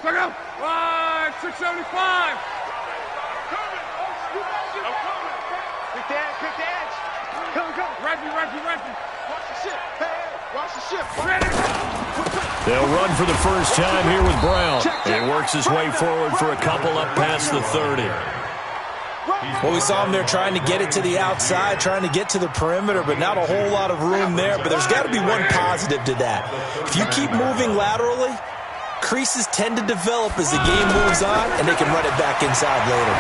Check out. 675. Quick dance. Come. Reggie. Watch the ship. Hey, watch the ship. They'll run for the first time here with Brown. And works his way forward for a couple up past the 30. Well, we saw him there trying to get it to the outside, trying to get to the perimeter, but not a whole lot of room there. But there's got to be one positive to that. If you keep moving laterally, creases tend to develop as the game moves on, and they can run it back inside later.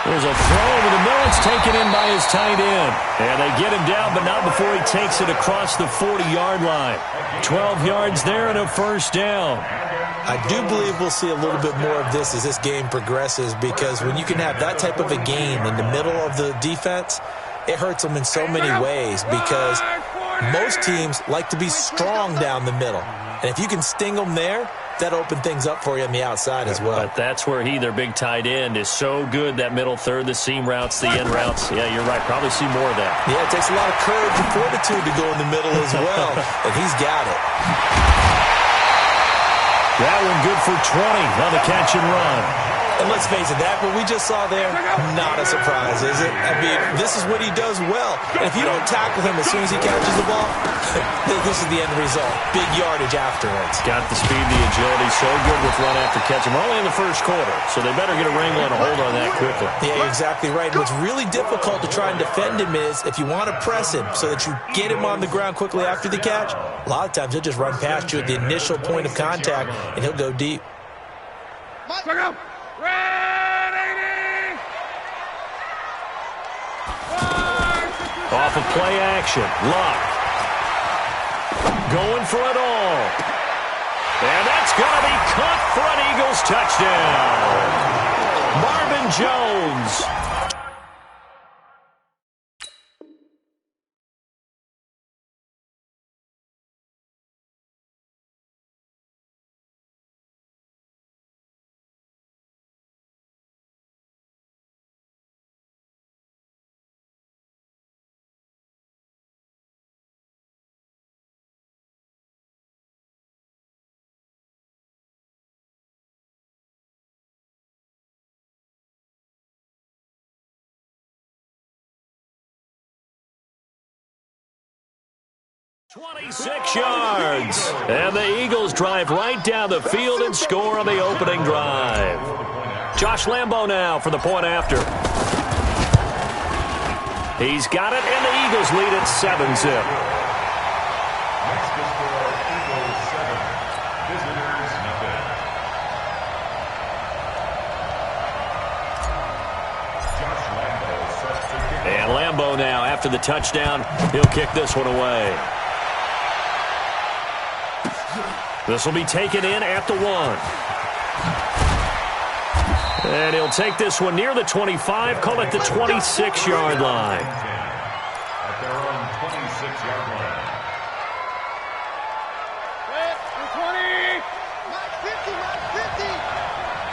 There's a throw over the middle. It's taken in by his tight end. And they get him down, but not before he takes it across the 40-yard line. 12 yards there and a first down. I do believe we'll see a little bit more of this as this game progresses, because when you can have that type of a gain in the middle of the defense, it hurts them in so many ways, because most teams like to be strong down the middle. And if you can sting them there, that open things up for you on the outside as well. But that's where their big tight end, is so good, that middle third, the seam routes, the end routes. Yeah, you're right. Probably see more of that. Yeah, it takes a lot of courage and fortitude to go in the middle as well, and he's got it. That one good for 20 on the catch and run. And let's face it, that what we just saw there, not a surprise, is it? I mean, this is what he does well. And if you don't tackle him as soon as he catches the ball, this is the end result. Big yardage afterwards. Got the speed, the agility, so good with run after catch. And we're only in the first quarter, so they better get a wrangle and a hold on that quickly. Yeah, you're exactly right. And what's really difficult to try and defend him is if you want to press him so that you get him on the ground quickly after the catch, a lot of times he'll just run past you at the initial point of contact, and he'll go deep. Check out. Red 80! Off of play action. Luck. Going for it all. And that's going to be caught for an Eagles touchdown. Marvin Jones. .26 yards. And the Eagles drive right down the field and score on the opening drive. Josh Lambo now for the point after. He's got it, and the Eagles lead at 7-zip. And Lambo now, after the touchdown, he'll kick this one away. This will be taken in at the 1. And he'll take this one near the 25, call it the 26-yard line. At their own 26-yard line.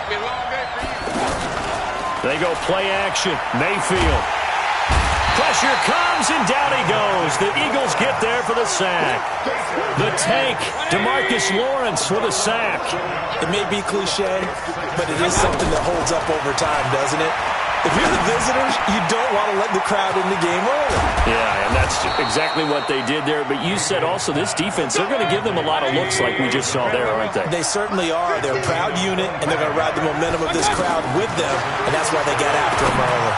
Be a long day for you. They go play action. Mayfield. Pressure comes, and down he goes. The Eagles get there for the sack. The tank, DeMarcus Lawrence with a sack. It may be cliche, but it is something that holds up over time, doesn't it? If you're the visitors, you don't want to let the crowd in the game early. Yeah, and that's exactly what they did there. But you said also this defense, they're going to give them a lot of looks like we just saw there, aren't they? They certainly are. They're a proud unit, and they're going to ride the momentum of this crowd with them, and that's why they got after them early.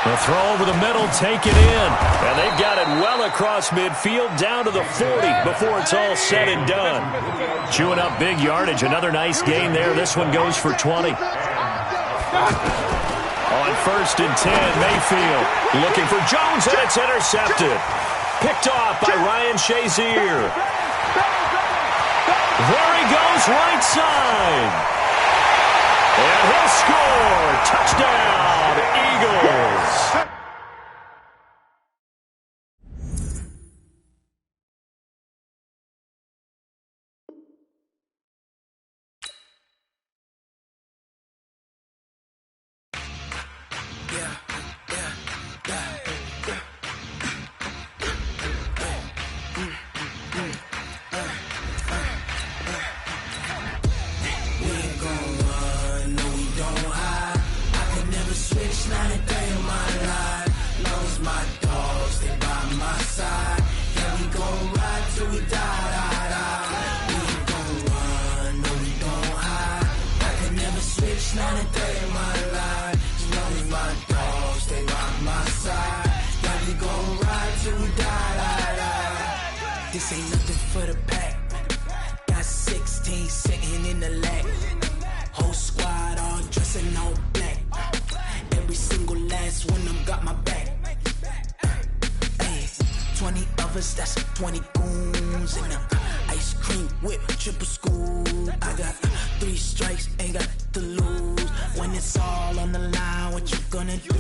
The throw over the middle, taken in. And they've got it well across midfield, down to the 40 before it's all said and done. Chewing up big yardage. Another nice gain there. This one goes for 20. On 1st and 10, Mayfield looking for Jones, and it's intercepted. Picked off by Ryan Shazier. There he goes, right side. And he'll score. Touchdown, Eagles. 20 goons in the ice cream whip, triple school. I got 3 strikes, ain't got to lose. When it's all on the line, what you gonna do?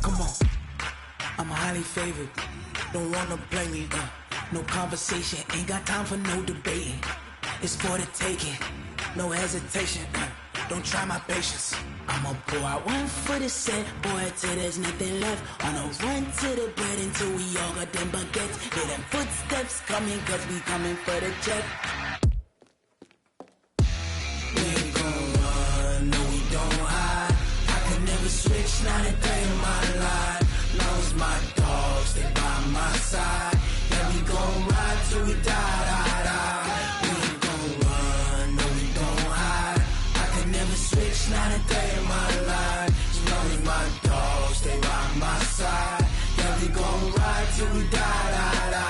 Come on, I'm highly favored. Don't wanna play me, no conversation, ain't got time for no debating. It's for the taking, no hesitation. Don't try my patience. I'ma pour out one for the set, boy, till there's nothing left. On a run to the bread until we all got them baguettes. Hear them footsteps coming, cause we coming for the check. We ain't gon' run, no we don't hide. I could never switch, not a day in my life. Long as my dogs, they by my side. Yeah, we gon' ride till we die, die, die. We ain't gon' run, no we don't hide. I could never switch, not a day in my life. As long as my dogs, they by my side. Yeah, we gon' ride till we die, die, die.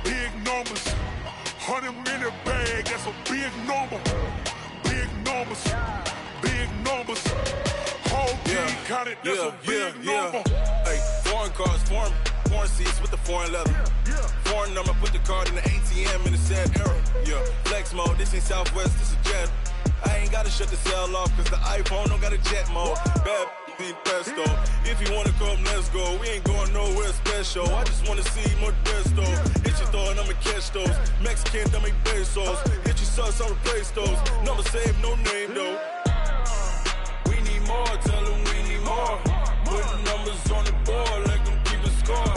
Big numbers, 100 in a bag, that's a big number. Big numbers, whole team counted, that's a big number. Hey, foreign cars, foreign seats with the foreign leather. Foreign number, put the card in the ATM in the sad era. Yeah, flex mode, this ain't Southwest, this a jet. I ain't gotta shut the cell off, cause the iPhone don't got a jet mode. Bad pesto. If you wanna come, let's go. We ain't going nowhere special. I just wanna see more desto. Hit your thought, I'ma catch those. Mexican, don't make pesos. Hit your sus, I'll replace those. Number save, no name though. We need more, tell them we need more. Putting numbers on the board like I'm keeping score.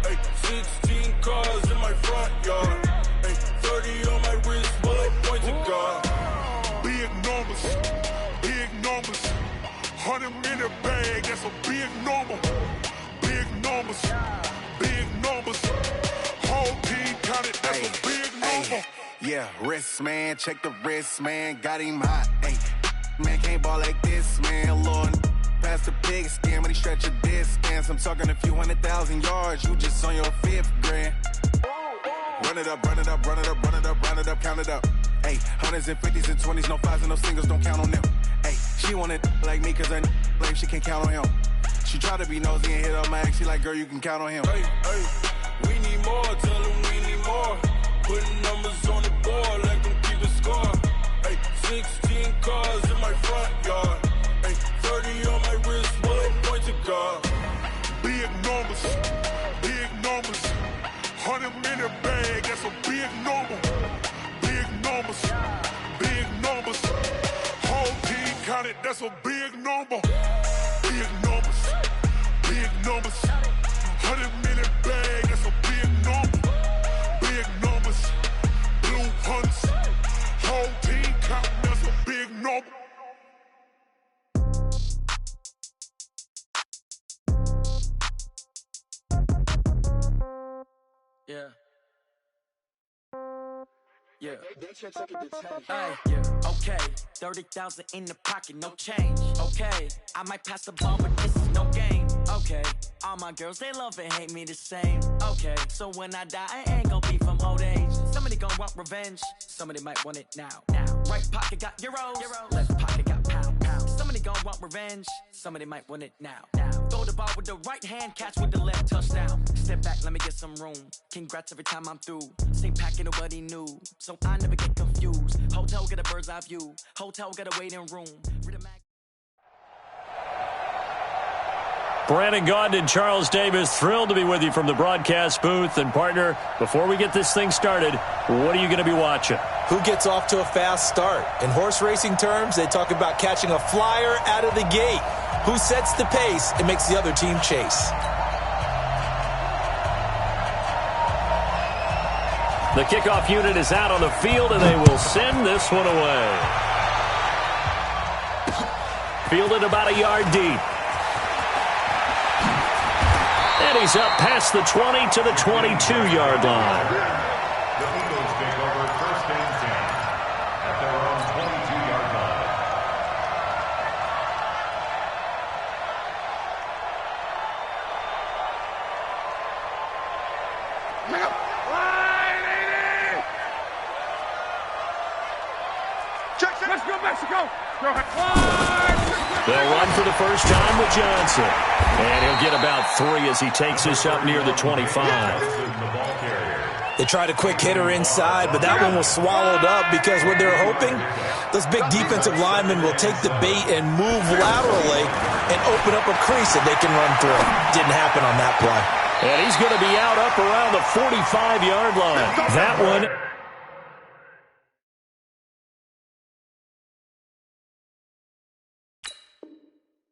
Hey, 16 cars in my front yard. Hey, 30 on my wrist, while I point to God. Big numbers, 100 in a bag, that's a big number. Big numbers, whole team counted, that's a big number. Yeah, wrist man, check the wrist man, got him hot. Ay, man can't ball like this, man. Lord, past the pig skin, but he stretch a distance. I'm talking a few 100,000 yards, you just on your 5th grand. Run it up, count it up. Ay, 100s and 50s and 20s, no 5s and no singles, don't count on them. Ay, she want it like me, cause her blame she can't count on him. She try to be nosy and hit up my ex, she like, girl, you can count on him. Hey, we need more, tell them we need more. Putting numbers on the board like I'm keeping score. Hey, 16 cars in my front yard. Hey, 30 on my wrist, while I point to God. Big numbers, 100 in a bag, that's a big number. Big numbers, whole team counted, that's a big number. Big numbers, 100 in a bag, that's a big number. Big numbers, blue hunts, whole team counting, that's a big number. Yeah. Okay. 30,000 in the pocket, no change. Okay, I might pass the ball, but this is no game. Okay, all my girls, they love and hate me the same. Okay, so when I die, I ain't gon' be from old age. Somebody gon' want revenge, somebody might want it now. Right pocket got euros, left pocket got pound. Somebody gon' want revenge, somebody might want it now. Throw the ball with the right hand, catch with the left, touchdown. Step back, let me get some room. Congrats every time I'm through. Same packet, nobody knew, so I never get confused. Hotel get a bird's eye view. Hotel get a waiting room. Brandon Gaudin and Charles Davis, thrilled to be with you from the broadcast booth. And partner, before we get this thing started, what are you going to be watching? Who gets off to a fast start? In horse racing terms, they talk about catching a flyer out of the gate. Who sets the pace and makes the other team chase? The kickoff unit is out on the field, and they will send this one away. Fielded about a yard deep. And he's up past the 20 to the 22-yard line. The Eagles take over. They'll run for the first time with Johnson. And he'll get about 3 as he takes us up near the 25. They tried a quick hitter inside, but that one was swallowed up because what they're hoping, those big defensive linemen will take the bait and move laterally and open up a crease that they can run through. Didn't happen on that play. And he's going to be out up around the 45-yard line. That one.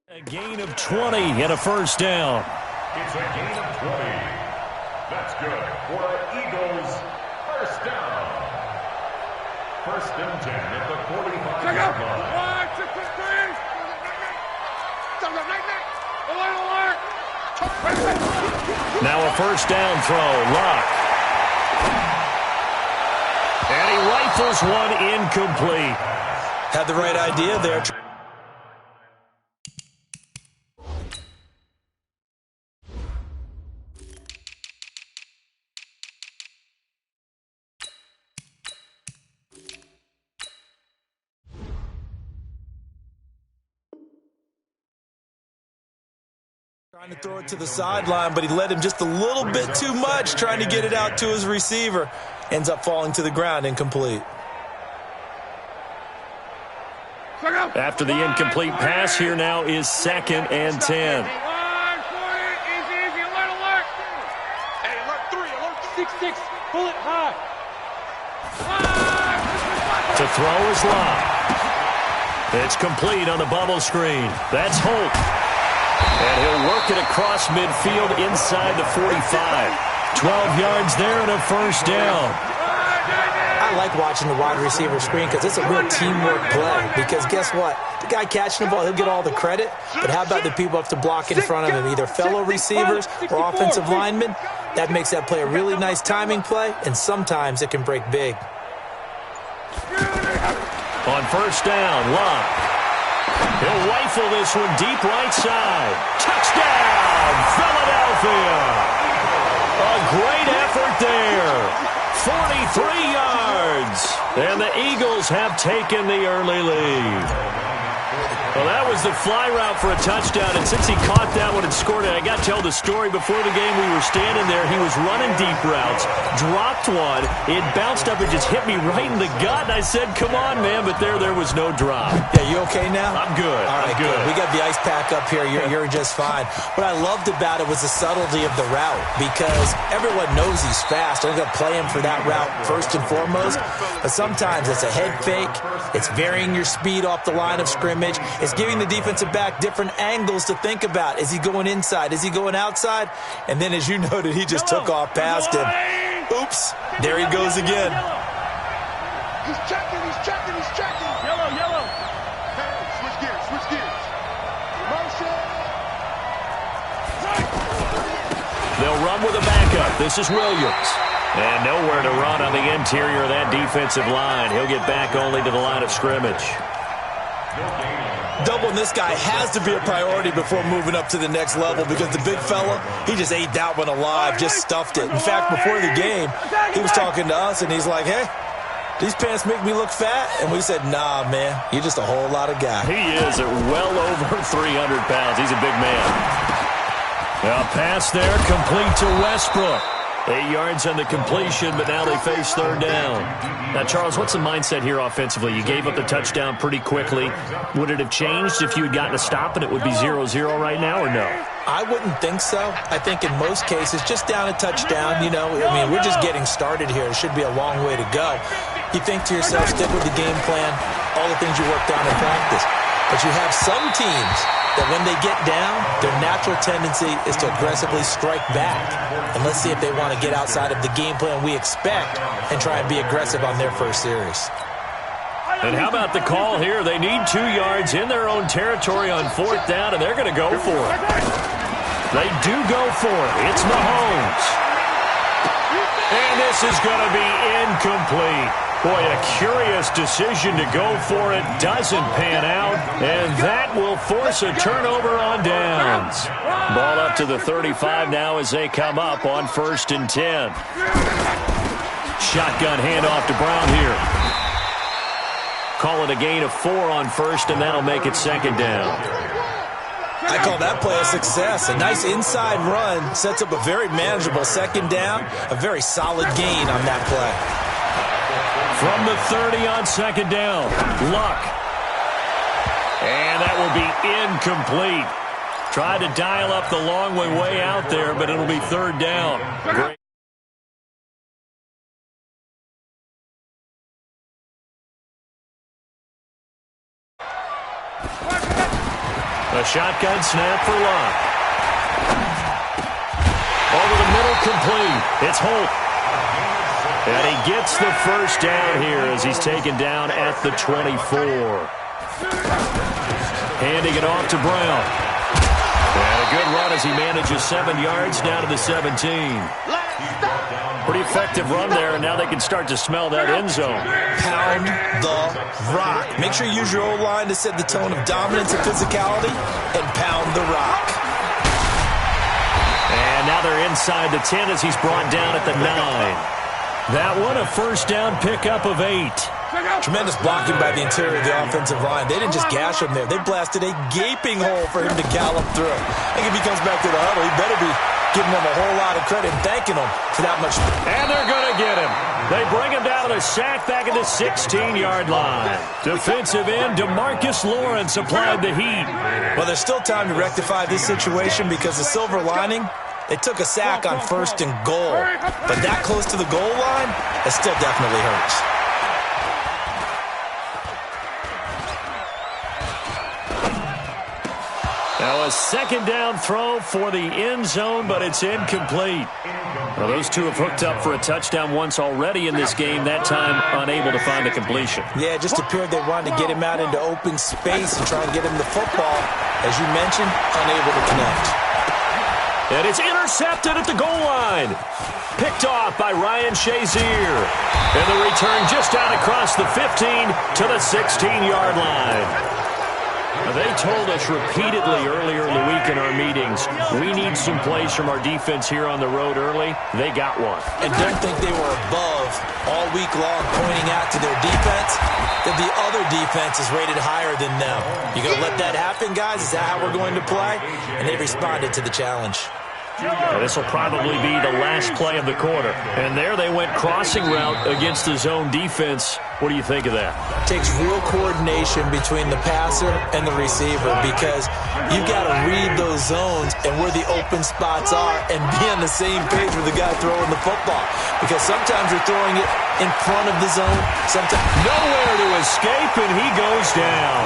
A gain of 20 and a first down. It's a gain of 20. That's good for Eagles. First down. First and 10 at the 45-yard line. Now a first down throw. Luck. And he rifles one incomplete. Had the right idea there. Trying to throw it to the sideline, but he led him just a little bit too much, trying to get it out to his receiver. Ends up falling to the ground, incomplete. After the incomplete pass, here now is 2nd and 10. Hey, alert 3, alert 6-6, pull it high. To throw is Locke. It's complete on the bubble screen. That's Holt. And he'll work it across midfield inside the 45. 12 yards there and a first down. I like watching the wide receiver screen because it's a real teamwork play. Because guess what? The guy catching the ball, he'll get all the credit. But how about the people up to block in front of him? Either fellow receivers or offensive linemen. That makes that play a really nice timing play. And sometimes it can break big. On first down, Locke. He'll rifle this one deep right side. Touchdown, Philadelphia. A great effort there. 43 yards. And the Eagles have taken the early lead. Well, that was the fly route for a touchdown, and since he caught that one and scored it, I got to tell the story. Before the game, we were standing there. He was running deep routes, dropped one. It bounced up and just hit me right in the gut, and I said, come on, man, but there was no drop. Yeah, you okay now? I'm good. All right, I'm good. We got the ice pack up here. You're just fine. What I loved about it was the subtlety of the route because everyone knows he's fast. They're going to play him for that route first and foremost, but sometimes it's a head fake. It's varying your speed off the line of scrimmage. It's giving the defensive back different angles to think about. Is he going inside? Is he going outside? And then, as you noted, he just took off past him. Oops. There he goes again. He's checking. Yellow. Hey, switch gears. Motion. They'll run with a backup. This is Williams. And nowhere to run on the interior of that defensive line. He'll get back only to the line of scrimmage. Doubling this guy has to be a priority before moving up to the next level because the big fella, he just ate that one alive, just stuffed it. In fact, before the game, he was talking to us, and he's like, hey, these pants make me look fat? And we said, nah, man, you're just a whole lot of guy. He is at well over 300 pounds. He's a big man. Now, pass there, complete to Westbrook. 8 yards on the completion, but now they face third down. Now, Charles, what's the mindset here offensively? You gave up the touchdown pretty quickly. Would it have changed if you had gotten a stop and it would be 0-0 right now, or no? I wouldn't think so. I think in most cases, just down a touchdown, we're just getting started here. It should be a long way to go. You think to yourself, stick with the game plan, all the things you worked on in practice. But you have some teams that when they get down, their natural tendency is to aggressively strike back. And let's see if they want to get outside of the game plan we expect and try and be aggressive on their first series. And how about the call here? They need 2 yards in their own territory on fourth down, and they're going to go for it. They do go for it. It's Mahomes. And this is going to be incomplete. Boy, a curious decision to go for it. Doesn't pan out. And that will force a turnover on downs. Ball up to the 35 now as they come up on 1st and 10. Shotgun handoff to Brown here. Call it a gain of 4 on first, and that'll make it second down. I call that play a success. A nice inside run sets up a very manageable second down, a very solid gain on that play. From the 30 on second down, Luck. And that will be incomplete. Tried to dial up the long way out there, but it'll be third down. Great. A shotgun snap for Luck. Over the middle, complete. It's Holt. And he gets the first down here as he's taken down at the 24. Handing it off to Brown. And a good run as he manages 7 yards down to the 17. Pretty effective run there, and now they can start to smell that end zone. Pound the rock. Make sure you use your O-line to set the tone of dominance and physicality, and pound the rock. And now they're inside the 10 as he's brought down at the 9. That one, a first down pickup of 8. Tremendous blocking by the interior of the offensive line. They didn't just gash him there. They blasted a gaping hole for him to gallop through. I think if he comes back to the huddle, he better be giving them a whole lot of credit and thanking them for that much. And they're going to get him. They bring him down to the sack back at the 16-yard line. Defensive end DeMarcus Lawrence applied the heat. Well, there's still time to rectify this situation because the silver lining, they took a sack on 1st and goal. But that close to the goal line, that still definitely hurts. Now a second down throw for the end zone, but it's incomplete. Well, those two have hooked up for a touchdown once already in this game, that time unable to find a completion. Yeah, it just appeared they wanted to get him out into open space and try and get him the football. As you mentioned, unable to connect. And it's intercepted at the goal line. Picked off by Ryan Shazier. And the return just out across the 15 to the 16-yard line. They told us repeatedly earlier in the week in our meetings, we need some plays from our defense here on the road early. They got one. And don't think they were above all week long pointing out to their defense that the other defense is rated higher than them. You going to let that happen, guys? Is that how we're going to play? And they responded to the challenge. This will probably be the last play of the quarter. And there they went crossing route against the zone defense. What do you think of that? It takes real coordination between the passer and the receiver because you've got to read those zones and where the open spots are and be on the same page with the guy throwing the football. Because sometimes you're throwing it in front of the zone. Sometimes nowhere to escape, and he goes down.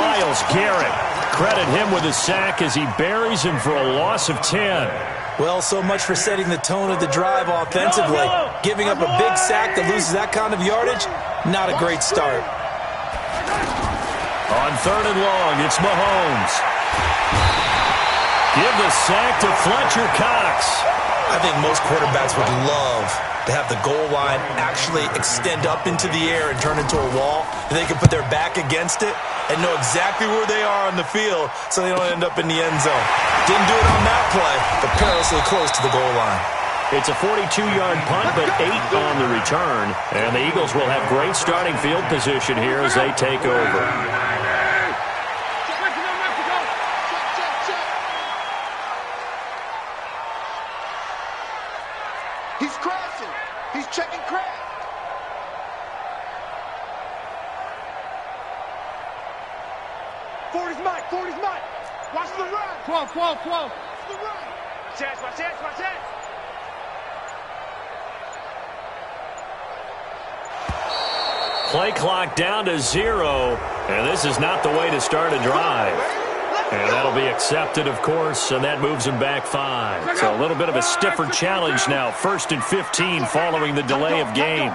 Myles Garrett. Credit him with a sack as he buries him for a loss of 10. Well, so much for setting the tone of the drive offensively. Giving up a big sack that loses that kind of yardage, not a great start. On 3rd and long, it's Mahomes. Give the sack to Fletcher Cox. I think most quarterbacks would love to have the goal line actually extend up into the air and turn into a wall, and they can put their back against it and know exactly where they are on the field so they don't end up in the end zone. Didn't do it on that play, but perilously close to the goal line. It's a 42-yard punt, but 8 on the return. And the Eagles will have great starting field position here as they take over. He's crossing. He's checking crack. Forty's Mike. Watch the run. 12. Watch the run. Watch it. Play clock down to 0, and this is not the way to start a drive. And that'll be accepted, of course, and that moves him back 5. So a little bit of a stiffer challenge now. 1st and 15 following the delay of game.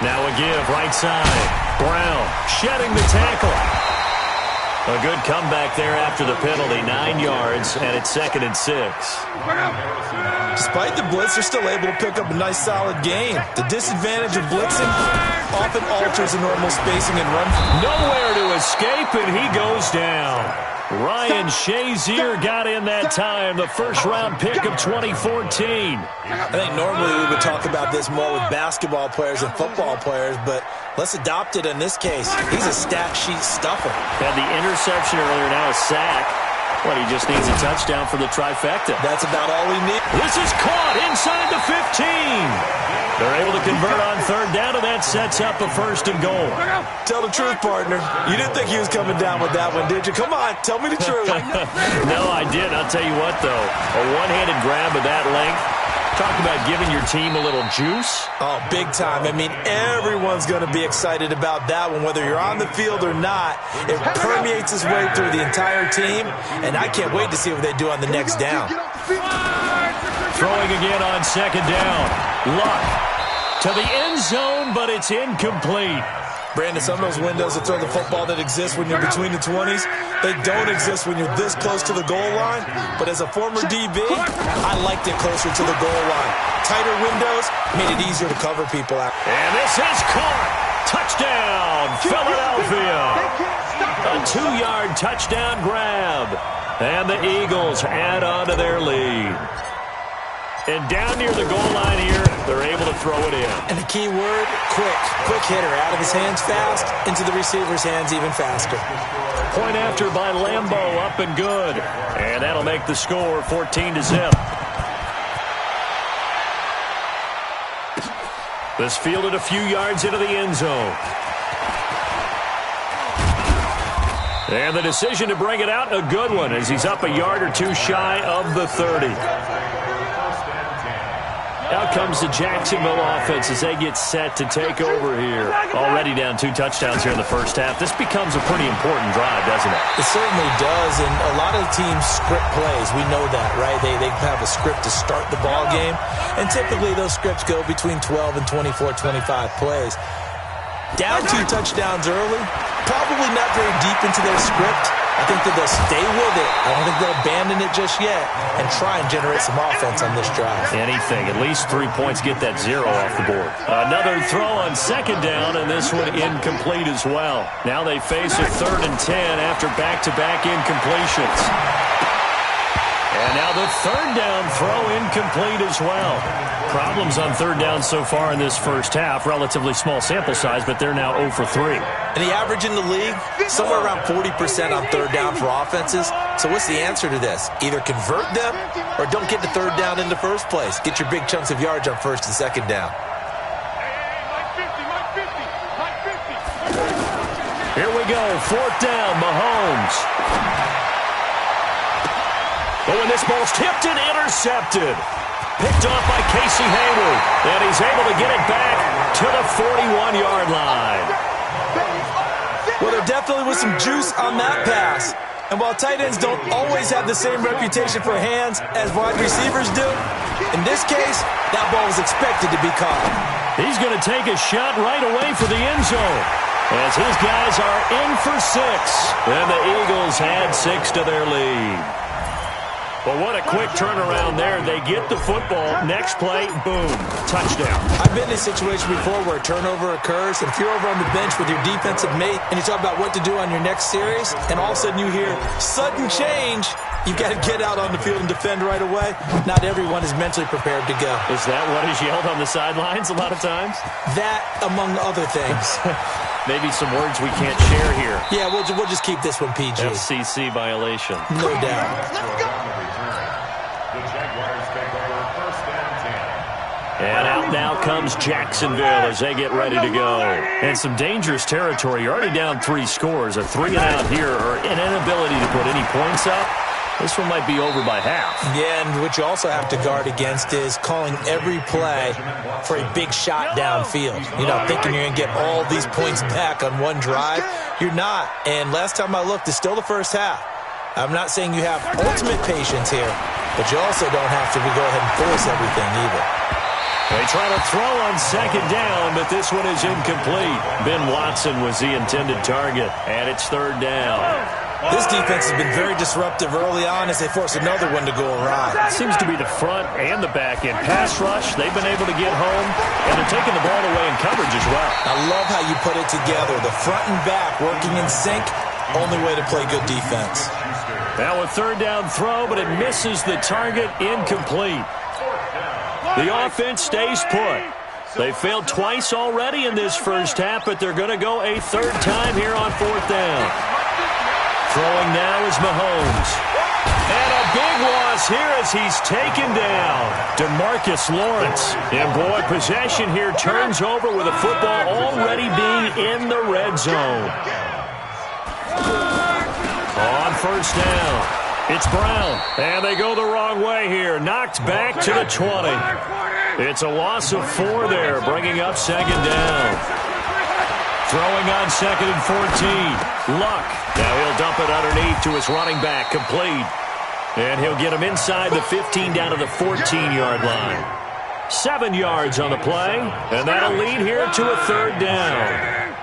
Now a give right side. Brown shedding the tackle. A good comeback there after the penalty. 9 yards, and it's 2nd and 6. Despite the blitz, they're still able to pick up a nice, solid gain. The disadvantage of blitzing often alters the normal spacing and run. Nowhere to escape, and he goes down. Ryan Shazier got in that time, the first-round pick of 2014. I think normally we would talk about this more with basketball players and football players, but let's adopt it in this case. He's a stat sheet stuffer. Had the interception earlier, now a sack. But he just needs a touchdown for the trifecta. That's about all he needs. This is caught inside the 15. They're able to convert on third down, and that sets up a first and goal. Tell the truth, partner. You didn't think he was coming down with that one, did you? Come on, tell me the truth. No, I didn't. I'll tell you what, though. A one-handed grab of that length. Talk about giving your team a little juice. Oh, big time. I mean, everyone's going to be excited about that one, whether you're on the field or not. It permeates its way through the entire team, and I can't wait to see what they do on the next down. Throwing again on second down. Luck to the end zone, but it's incomplete. Brandon, some of those windows to throw the football that exist when you're between the 20s, they don't exist when you're this close to the goal line. But as a former DB, I liked it closer to the goal line. Tighter windows made it easier to cover people out. And this is caught. Touchdown, Philadelphia. A 2-yard touchdown grab. And the Eagles add on to their lead. And down near the goal line here, they're able to throw it in. And the key word, quick. Quick hitter. Out of his hands fast, into the receiver's hands even faster. Point after by Lambeau, up and good. And that'll make the score 14-0. This fielded a few yards into the end zone. And the decision to bring it out, a good one, as he's up a yard or two shy of the 30. Out comes the Jacksonville offense as they get set to take over here. Already down 2 touchdowns here in the first half. This becomes a pretty important drive, doesn't it? It certainly does, and a lot of teams script plays. We know that, right? They have a script to start the ball game, and typically those scripts go between 12 and 24, 25 plays. Down 2 touchdowns early, probably not very deep into their script. I think that they'll stay with it. I don't think they'll abandon it just yet and try and generate some offense on this drive. Anything. At least 3 points, get that 0 off the board. Another throw on second down, and this one incomplete as well. Now they face a 3rd and 10 after back-to-back incompletions. And now the 3rd down throw incomplete as well. Problems on 3rd down so far in this first half. Relatively small sample size, but they're now 0 for 3. And the average in the league, somewhere around 40% on 3rd down for offenses. So what's the answer to this? Either convert them or don't get to 3rd down in the first place. Get your big chunks of yards on 1st and 2nd down. Here we go. 4th down, Mahomes. Oh, and this ball's tipped and intercepted. Picked off by Casey Hayward. And he's able to get it back to the 41-yard line. Well, there definitely was some juice on that pass. And while tight ends don't always have the same reputation for hands as wide receivers do, in this case, that ball was expected to be caught. He's going to take a shot right away for the end zone, as his guys are in for 6. And the Eagles add 6 to their lead. Well, what a quick turnaround there. They get the football. Next play, boom, touchdown. I've been in a situation before where a turnover occurs, and if you're over on the bench with your defensive mate and you talk about what to do on your next series, and all of a sudden you hear sudden change, you've got to get out on the field and defend right away. Not everyone is mentally prepared to go. Is that what is yelled on the sidelines a lot of times? That, among other things. Maybe some words we can't share here. Yeah, we'll just keep this one PG. FCC violation. No doubt. The Jaguars take over 1st and 10. And out now comes Jacksonville as they get ready to go. And some dangerous territory. You're already down 3 scores. A 3 and out here, or an inability to put any points up. This one might be over by half. Yeah, and what you also have to guard against is calling every play for a big shot downfield. You know, thinking you're going to get all these points back on one drive. You're not. And last time I looked, it's still the first half. I'm not saying you have ultimate patience here, but you also don't have to go ahead and force everything either. They try to throw on second down, but this one is incomplete. Ben Watson was the intended target, and it's 3rd down. This defense has been very disruptive early on as they force another one to go awry. It seems to be the front and the back end. Pass rush, they've been able to get home, and they're taking the ball away in coverage as well. I love how you put it together. The front and back working in sync, only way to play good defense. Now a third down throw, but it misses the target, incomplete. The offense stays put. They failed twice already in this first half, but they're going to go a third time here on fourth down. Throwing now is Mahomes. And a big loss here as he's taken down. DeMarcus Lawrence. And boy, possession here turns over with a football already being in the red zone. On first down, it's Brown. And they go the wrong way here. Knocked back to the 20. It's a loss of 4 there, bringing up second down. Throwing on second and 14. Luck. Now he'll dump it underneath to his running back. Complete. And he'll get him inside the 15 down to the 14-yard line. 7 yards on the play. And that'll lead here to a third down.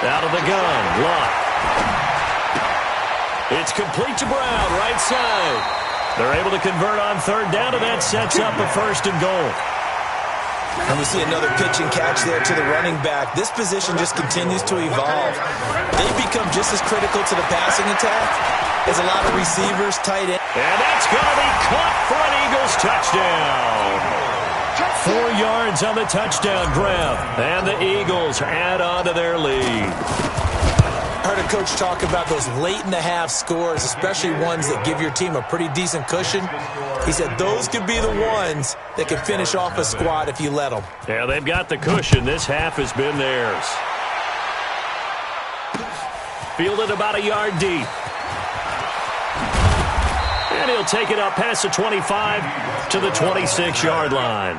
Out of the gun. Luck. It's complete to Brown, right side. They're able to convert on third down, and that sets up a first and goal. And we see another pitch and catch there to the running back. This position just continues to evolve. They become just as critical to the passing attack as a lot of receivers, tight end. And that's going to be caught for an Eagles touchdown. 4 yards on the touchdown grab. And the Eagles add on to their lead. I heard a coach talk about those late-in-the-half scores, especially ones that give your team a pretty decent cushion. He said those could be the ones that can finish off a squad if you let them. Yeah, they've got the cushion. This half has been theirs. Fielded about a yard deep. And he'll take it up past the 25 to the 26-yard line.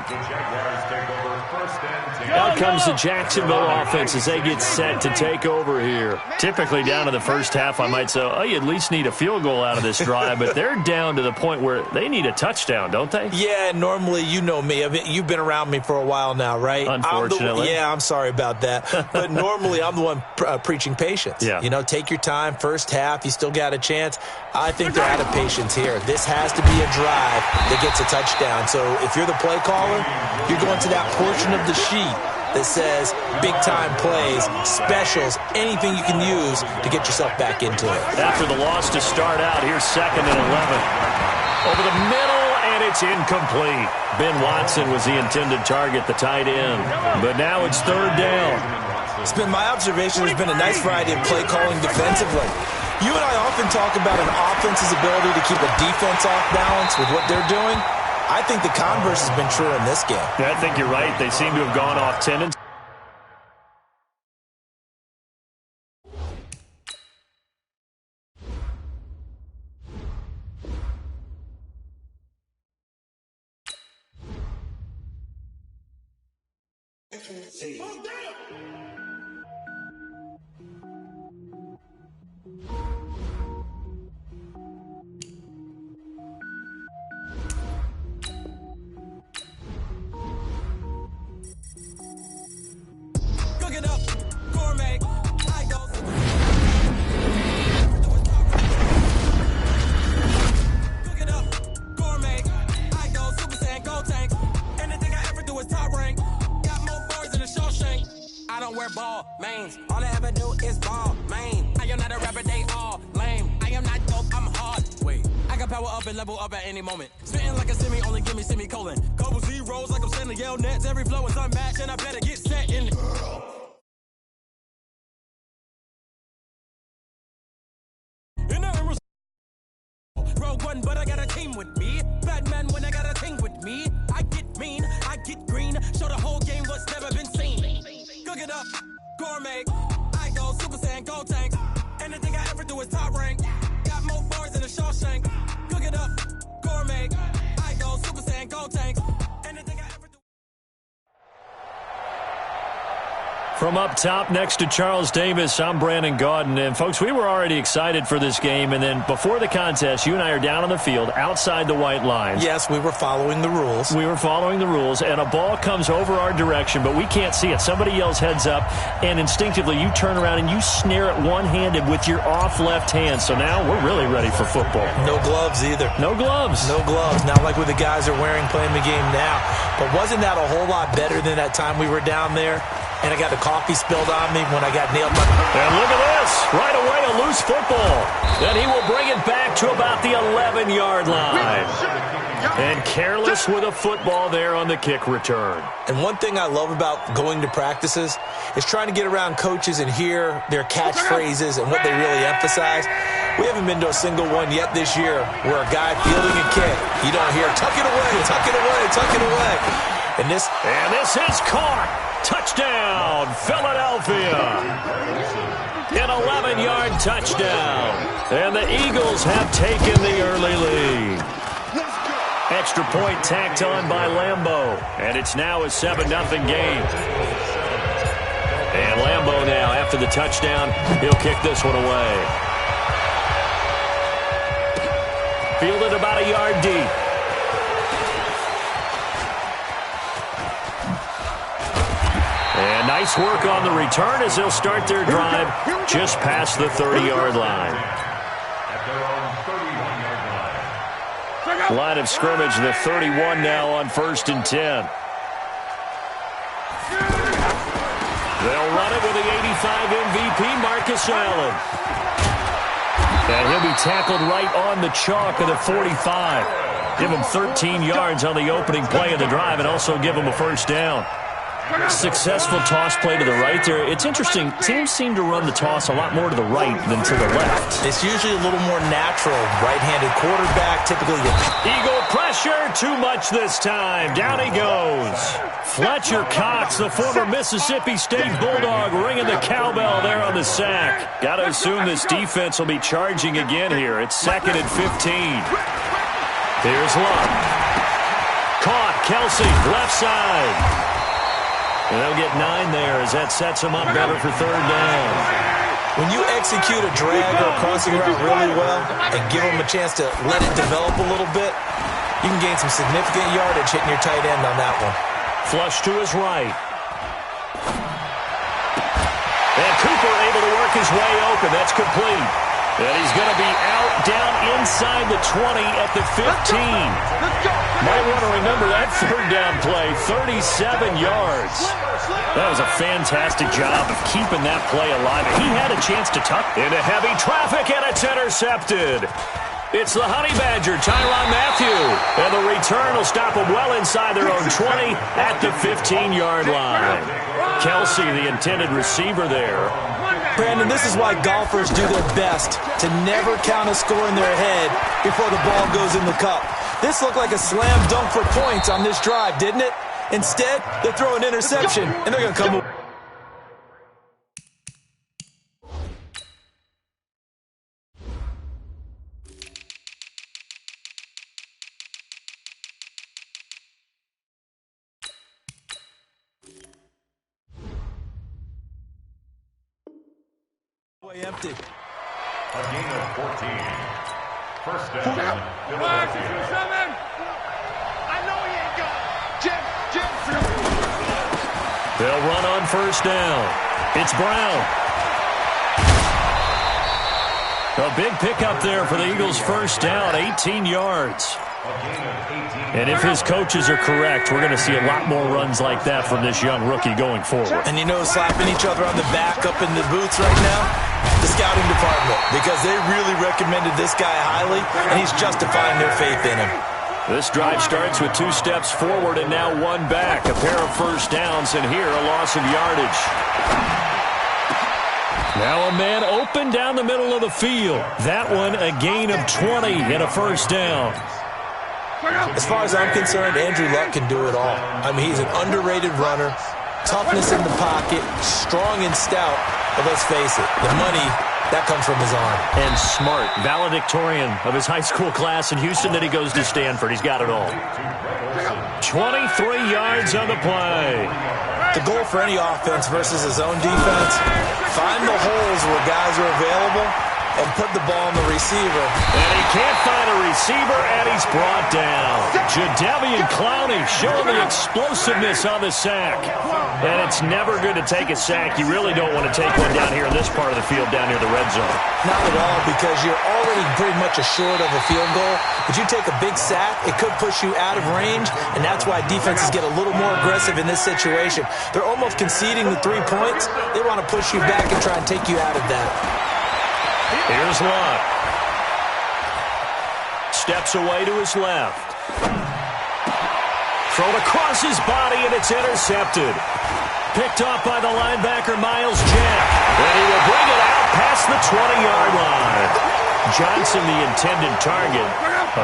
Out comes the Jacksonville offense as they get set to take over here. Typically down in the first half, I might say, oh, you at least need a field goal out of this drive, but they're down to the point where they need a touchdown, don't they? Yeah, normally, you know me. I mean, you've been around me for a while now, right? Unfortunately. I'm sorry about that. But normally, I'm the one preaching patience. Yeah. You know, take your time. First half, you still got a chance. I think they're out of patience here. This has to be a drive that gets a touchdown. So if you're the play caller, you're going to that portion of the sheet that says big-time plays, specials, anything you can use to get yourself back into it. After the loss to start out, here's second and 11. Over the middle, and it's incomplete. Ben Watson was the intended target, the tight end. But now it's third down. It's been my observation there's been a nice variety of play calling defensively. You and I often talk about an offense's ability to keep a defense off balance with what they're doing. I think the converse has been true in this game. Yeah, I think you're right. They seem to have gone off tendons. Level up at any moment. Spitting like a semi, only give me semicolon. Couple zeros like I'm sending yell nets. Every flow is unmatched, and I better get set in. Rogue one, but I got a team with me. Batman when I got a team with me. I get mean, I get green. Show the whole game what's never been seen. Cook it up, gourmet. I go Super Saiyan, go tanks. Anything I ever do is top rank. Got more bars than a Shawshank. Cook it up, gourmet. I go Super Saiyan, go tanks. Anything I ever do. From up top next to Charles Davis, I'm Brandon Gaudin. And, folks, we were already excited for this game. And then before the contest, you and I are down on the field outside the white lines. Yes, we were following the rules. We were following the rules, and a ball comes over our direction, but we can't see it. Somebody yells heads up, and instinctively you turn around and you snare it one-handed with your off left hand. So now we're really ready for football. No gloves either. No gloves. No gloves. Not like what the guys are wearing playing the game now. But wasn't that a whole lot better than that time we were down there? and I got the coffee spilled on me when I got nailed by... And look at this. Right away, a loose football. And he will bring it back to about the 11-yard line. And careless with a football there on the kick return. And one thing I love about going to practices is trying to get around coaches and hear their catchphrases and what they really emphasize. We haven't been to a single one yet this year where a guy fielding a kick, you don't hear, tuck it away, tuck it away, tuck it away. And this is caught. Touchdown, Philadelphia. An 11-yard touchdown. And the Eagles have taken the early lead. Extra point tacked on by Lambeau. And it's now a 7-0 game. And Lambeau now, after the touchdown, he'll kick this one away. Fielded about a yard deep. And nice work on the return as they'll start their drive just past the 30-yard line. Line of scrimmage, the 31 now on 1st and 10. They'll run it with the 85 MVP, Marcus Allen. And he'll be tackled right on the chalk of the 45. Give him 13 yards on the opening play of the drive and also give him a first down. Successful toss play to the right there. It's interesting. Teams seem to run the toss a lot more to the right than to the left. It's usually a little more natural. Right-handed quarterback, typically. Eagle pressure, too much this time. Down he goes. Fletcher Cox, the former Mississippi State Bulldog, ringing the cowbell there on the sack. Got to assume this defense will be charging again here. It's 2nd and 15. Here's Luck. Caught, Kelsey, left side. And they'll get 9 there as that sets him up better for 3rd down. When you execute a drag or a crossing route really well and give them a chance to let it develop a little bit, you can gain some significant yardage hitting your tight end on that one. Flush to his right. And Cooper able to work his way open. That's complete. And he's going to be out down inside the 20 at the 15. Might want to remember that 3rd down play, 37 yards. That was a fantastic job of keeping that play alive. He had a chance to tuck into heavy traffic, and it's intercepted. It's the Honey Badger, Tyrann Mathieu. And the return will stop them well inside their own 20 at the 15-yard line. Kelsey, the intended receiver there. Brandon, this is why golfers do their best to never count a score in their head before the ball goes in the cup. This looked like a slam dunk for points on this drive, didn't it? Instead, they throw an interception, and they're going to come away. Empty. A gain of 14. First down, Philadelphia. I know he ain't got it. Jim. They'll run on 1st down. It's Brown. A big pickup there for the Eagles' 1st down, 18 yards. And if his coaches are correct, we're going to see a lot more runs like that from this young rookie going forward. And you know, slapping each other on the back up in the booths right now? The scouting department, because they really recommended this guy highly, and he's justifying their faith in him. This drive starts with 2 steps forward and now 1 back. A pair of 1st downs, and here a loss of yardage. Now a man open down the middle of the field. That one a gain of 20 and a 1st down. As far as I'm concerned, Andrew Luck can do it all. I mean, he's an underrated runner, toughness in the pocket, strong and stout. But let's face it, the money, that comes from his arm. And smart, valedictorian of his high school class in Houston, then he goes to Stanford. He's got it all. 23 yards on the play. The goal for any offense versus his own defense, find the holes where guys are available and put the ball on the receiver. And he can't find a receiver, and he's brought down. Jadeveon Clowney showing the explosiveness on the sack. And it's never good to take a sack. You really don't want to take one down here in this part of the field, down near the red zone. Not at all, because you're already pretty much assured of a field goal. But you take a big sack, it could push you out of range, and that's why defenses get a little more aggressive in this situation. They're almost conceding the 3 points. They want to push you back and try and take you out of that. Here's Luck. Steps away to his left. Thrown across his body, and it's intercepted. Picked off by the linebacker, Miles Jack. And he will bring it out past the 20-yard line. Johnson, the intended target.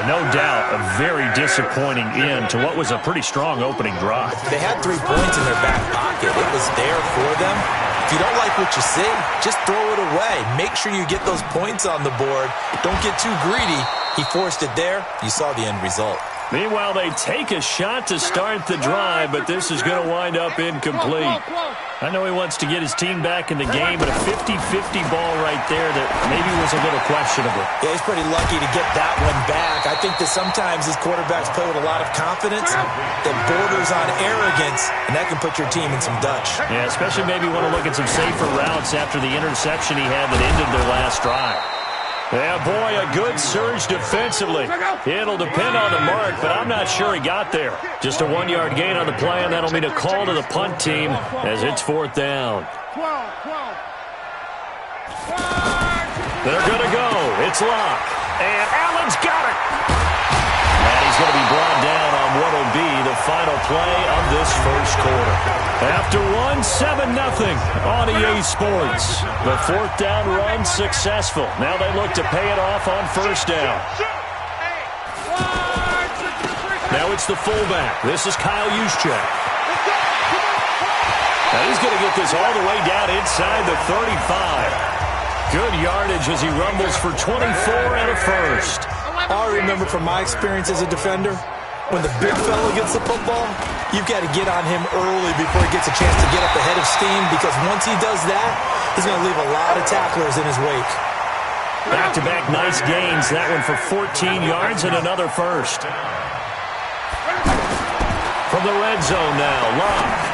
No doubt, a very disappointing end to what was a pretty strong opening drive. They had 3 points in their back pocket. It was there for them. If you don't like what you see, just throw it away. Make sure you get those points on the board. Don't get too greedy. He forced it there. You saw the end result. Meanwhile, they take a shot to start the drive, but this is going to wind up incomplete. I know he wants to get his team back in the game, but a 50-50 ball right there that maybe was a little questionable. Yeah, he's pretty lucky to get that one back. I think that sometimes these quarterbacks play with a lot of confidence that borders on arrogance, and that can put your team in some Dutch. Yeah, especially maybe want to look at some safer routes after the interception he had that ended their last drive. Yeah, boy, a good surge defensively. It'll depend on the mark, but I'm not sure he got there. Just a 1-yard gain on the play, and that'll mean a call to the punt team as it's 4th down. They're going to go. It's Locke. And Allen's got it. And he's going to be brought down on what will be the final play of this first quarter. After 7-0 on EA Sports. The 4th down run successful. Now they look to pay it off on 1st down. Now it's the fullback. This is Kyle Juszczyk. Now he's going to get this all the way down inside the 35. Good yardage as he rumbles for 24 and a first. I remember from my experience as a defender, when the big fella gets the football, you've got to get on him early before he gets a chance to get up ahead of steam, because once he does that, he's going to leave a lot of tacklers in his wake. Back-to-back nice gains. That one for 14 yards and another first. From the red zone now, Locke.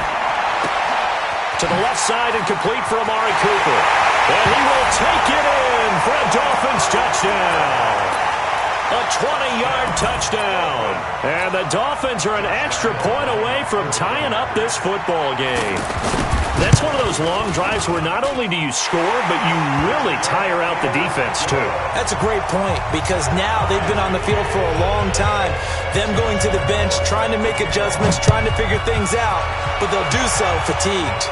To the left side and complete for Amari Cooper. And he will take it in for a Dolphins touchdown. A 20-yard touchdown. And the Dolphins are an extra point away from tying up this football game. That's one of those long drives where not only do you score, but you really tire out the defense, too. That's a great point, because now they've been on the field for a long time. Them going to the bench, trying to make adjustments, trying to figure things out, but they'll do so fatigued.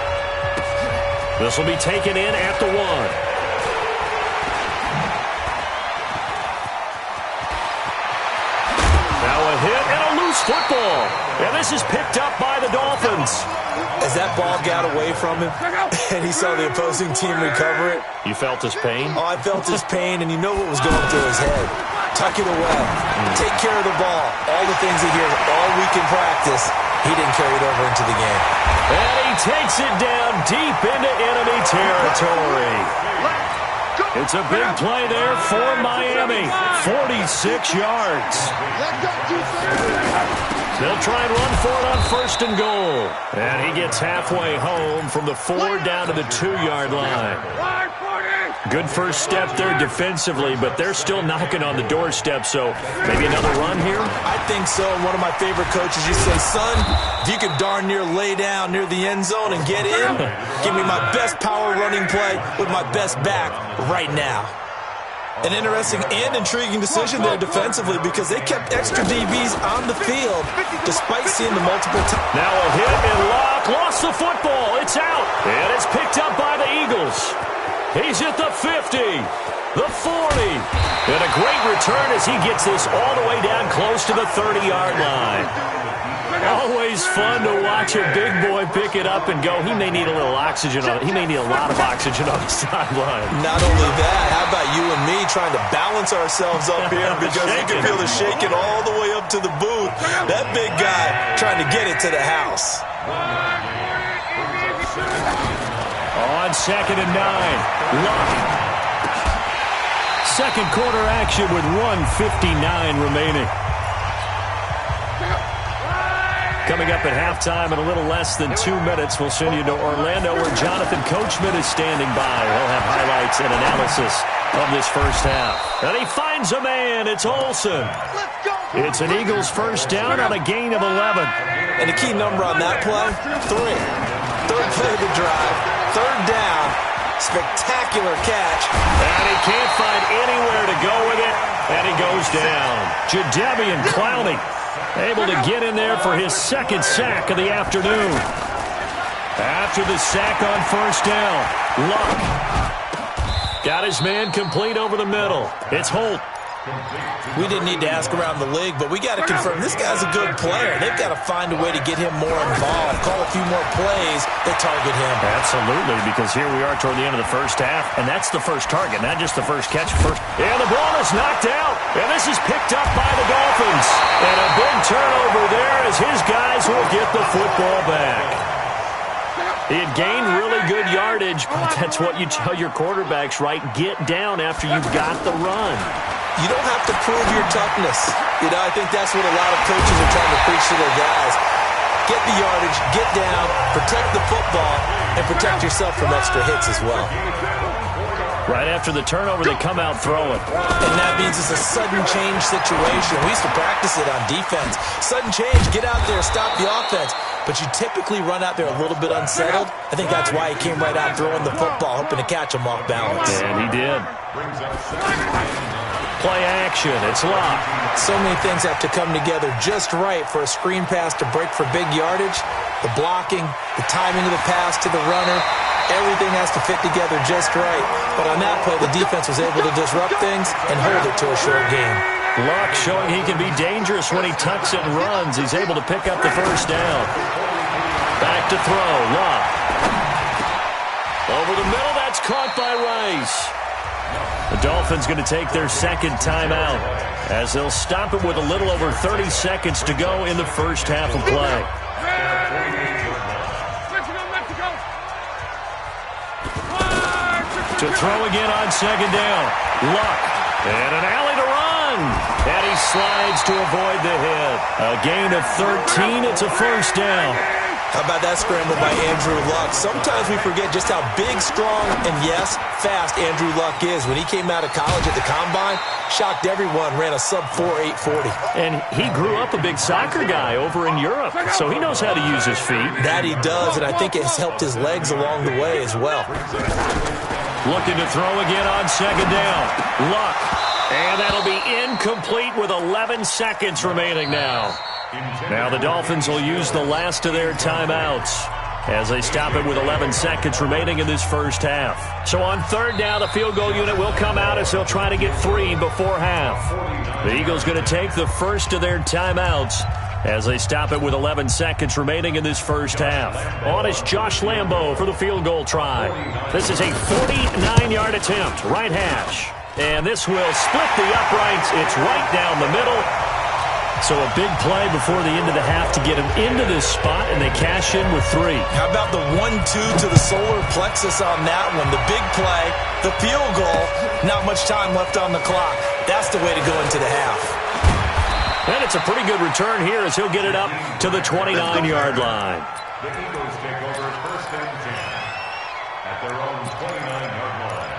This will be taken in at the 1. Now a hit and a loose football. And this is picked up by the Dolphins. As that ball got away from him and he saw the opposing team recover it. You felt his pain? Oh, I felt his pain, and you know what was going through his head. Tuck it away. Take care of the ball. All the things he hears all week in practice, he didn't carry it over into the game. And he takes it down deep into enemy territory. It's a big play there for Miami. 46 yards. They'll try and run for it on 1st and goal. And he gets halfway home from the 4 down to the 2-yard line. Good first step there defensively, but they're still knocking on the doorstep, so maybe another run here? I think so. One of my favorite coaches, you say, son, if you can darn near lay down near the end zone and get in, give me my best power running play with my best back right now. An interesting and intriguing decision there defensively, because they kept extra DBs on the field despite seeing the multiple times. Now a hit and Locke lost the football. It's out, and it's picked up by the Eagles. He's at the 50, the 40, and a great return as he gets this all the way down close to the 30-yard line. Always fun to watch a big boy pick it up and go. He may need a little oxygen on it. He may need a lot of oxygen on the sideline. Not only that, how about you and me trying to balance ourselves up here, because you can feel the shaking all the way up to the booth. That big guy trying to get it to the house. On 2nd and 9, Luck. Second quarter action with 1:59 remaining. Coming up at halftime in a little less than 2 minutes, we'll send you to Orlando where Jonathan Coachman is standing by. He'll have highlights and analysis of this first half. And he finds a man. It's Olsen. It's an Eagles first down on a gain of 11. And the key number on that play, 3. Third play of the drive, third down, spectacular catch. And he can't find anywhere to go with it, and he goes down. Jadeveon Clowney able to get in there for his second sack of the afternoon. After the sack on first down, Luck got his man complete over the middle. It's Holt. We didn't need to ask around the league, but we got to confirm this guy's a good player. They've got to find a way to get him more involved, call a few more plays that target him. Absolutely, because here we are toward the end of the first half, and that's the first target, not just the first catch. And the ball is knocked out, and this is picked up by the Dolphins. And a big turnover there as his guys will get the football back. He had gained really good yardage, but that's what you tell your quarterbacks, right? Get down after you've got the run. You don't have to prove your toughness. You know, I think that's what a lot of coaches are trying to preach to their guys. Get the yardage, get down, protect the football, and protect yourself from extra hits as well. Right after the turnover, they come out throwing. And that means it's a sudden change situation. We used to practice it on defense. Sudden change, get out there, stop the offense. But you typically run out there a little bit unsettled. I think that's why he came right out throwing the football, hoping to catch him off balance. And he did. Play action, it's locked. So many things have to come together just right for a screen pass to break for big yardage. The blocking, the timing of the pass to the runner, everything has to fit together just right. But on that play, the defense was able to disrupt things and hold it to a short game. Luck showing he can be dangerous when he tucks it and runs. He's able to pick up the first down. Back to throw, Luck. Over the middle, that's caught by Rice. The Dolphins going to take their second timeout as they'll stop it with a little over 30 seconds to go in the first half of play. To throw again on second down. Luck. And an alley to run. And he slides to avoid the hit. A gain of 13. It's a first down. How about that scramble by Andrew Luck? Sometimes we forget just how big, strong, and yes, fast Andrew Luck is. When he came out of college at the Combine, shocked everyone, ran a sub-4 840. And he grew up a big soccer guy over in Europe, so he knows how to use his feet. That he does, and I think it has helped his legs along the way as well. Looking to throw again on second down. Luck. And that'll be incomplete with 11 seconds remaining now. Now the Dolphins will use the last of their timeouts as they stop it with 11 seconds remaining in this first half. So on third down, the field goal unit will come out as they'll try to get 3 before half. The Eagles going to take the first of their timeouts as they stop it with 11 seconds remaining in this first half. On is Josh Lambo for the field goal try. This is a 49-yard attempt, right hash. And this will split the uprights. It's right down the middle. So a big play before the end of the half to get him into this spot, and they cash in with 3. How about the 1-2 to the solar plexus on that one? The big play, the field goal, not much time left on the clock. That's the way to go into the half. And it's a pretty good return here as he'll get it up to the 29-yard line. The Eagles take over first and 10 at their own 29-yard line.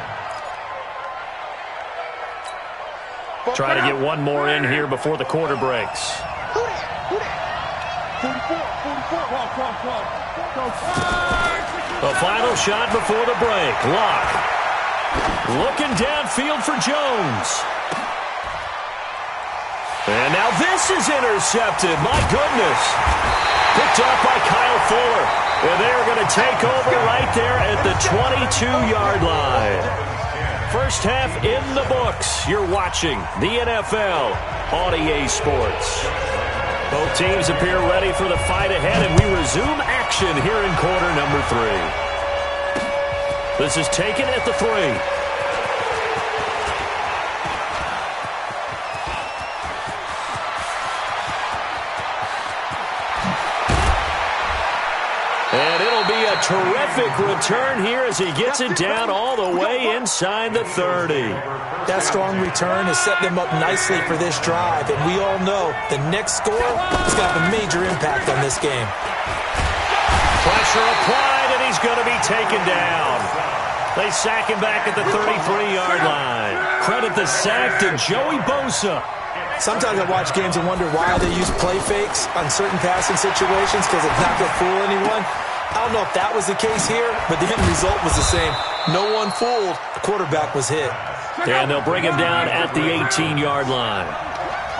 Try to get one more in here before the quarter breaks. The final shot before the break. Luck. Looking downfield for Jones. And now this is intercepted. My goodness. Picked up by Kyle Fuller. And they're going to take over right there at the 22-yard line. First half in the books. You're watching the NFL on EA Sports. Both teams appear ready for the fight ahead, and we resume action here in quarter number 3. This is taken at the 3. And it'll be a terrific return here as he gets it down all the way inside the 30. That strong return has set them up nicely for this drive, and we all know the next score is going to have a major impact on this game. Pressure applied, and he's going to be taken down. They sack him back at the 33-yard line. Credit the sack to Joey Bosa. Sometimes I watch games and wonder why they use play fakes on certain passing situations because it's not going to fool anyone. I don't know if that was the case here, but the end result was the same. No one fooled. The quarterback was hit. And they'll bring him down at the 18-yard line.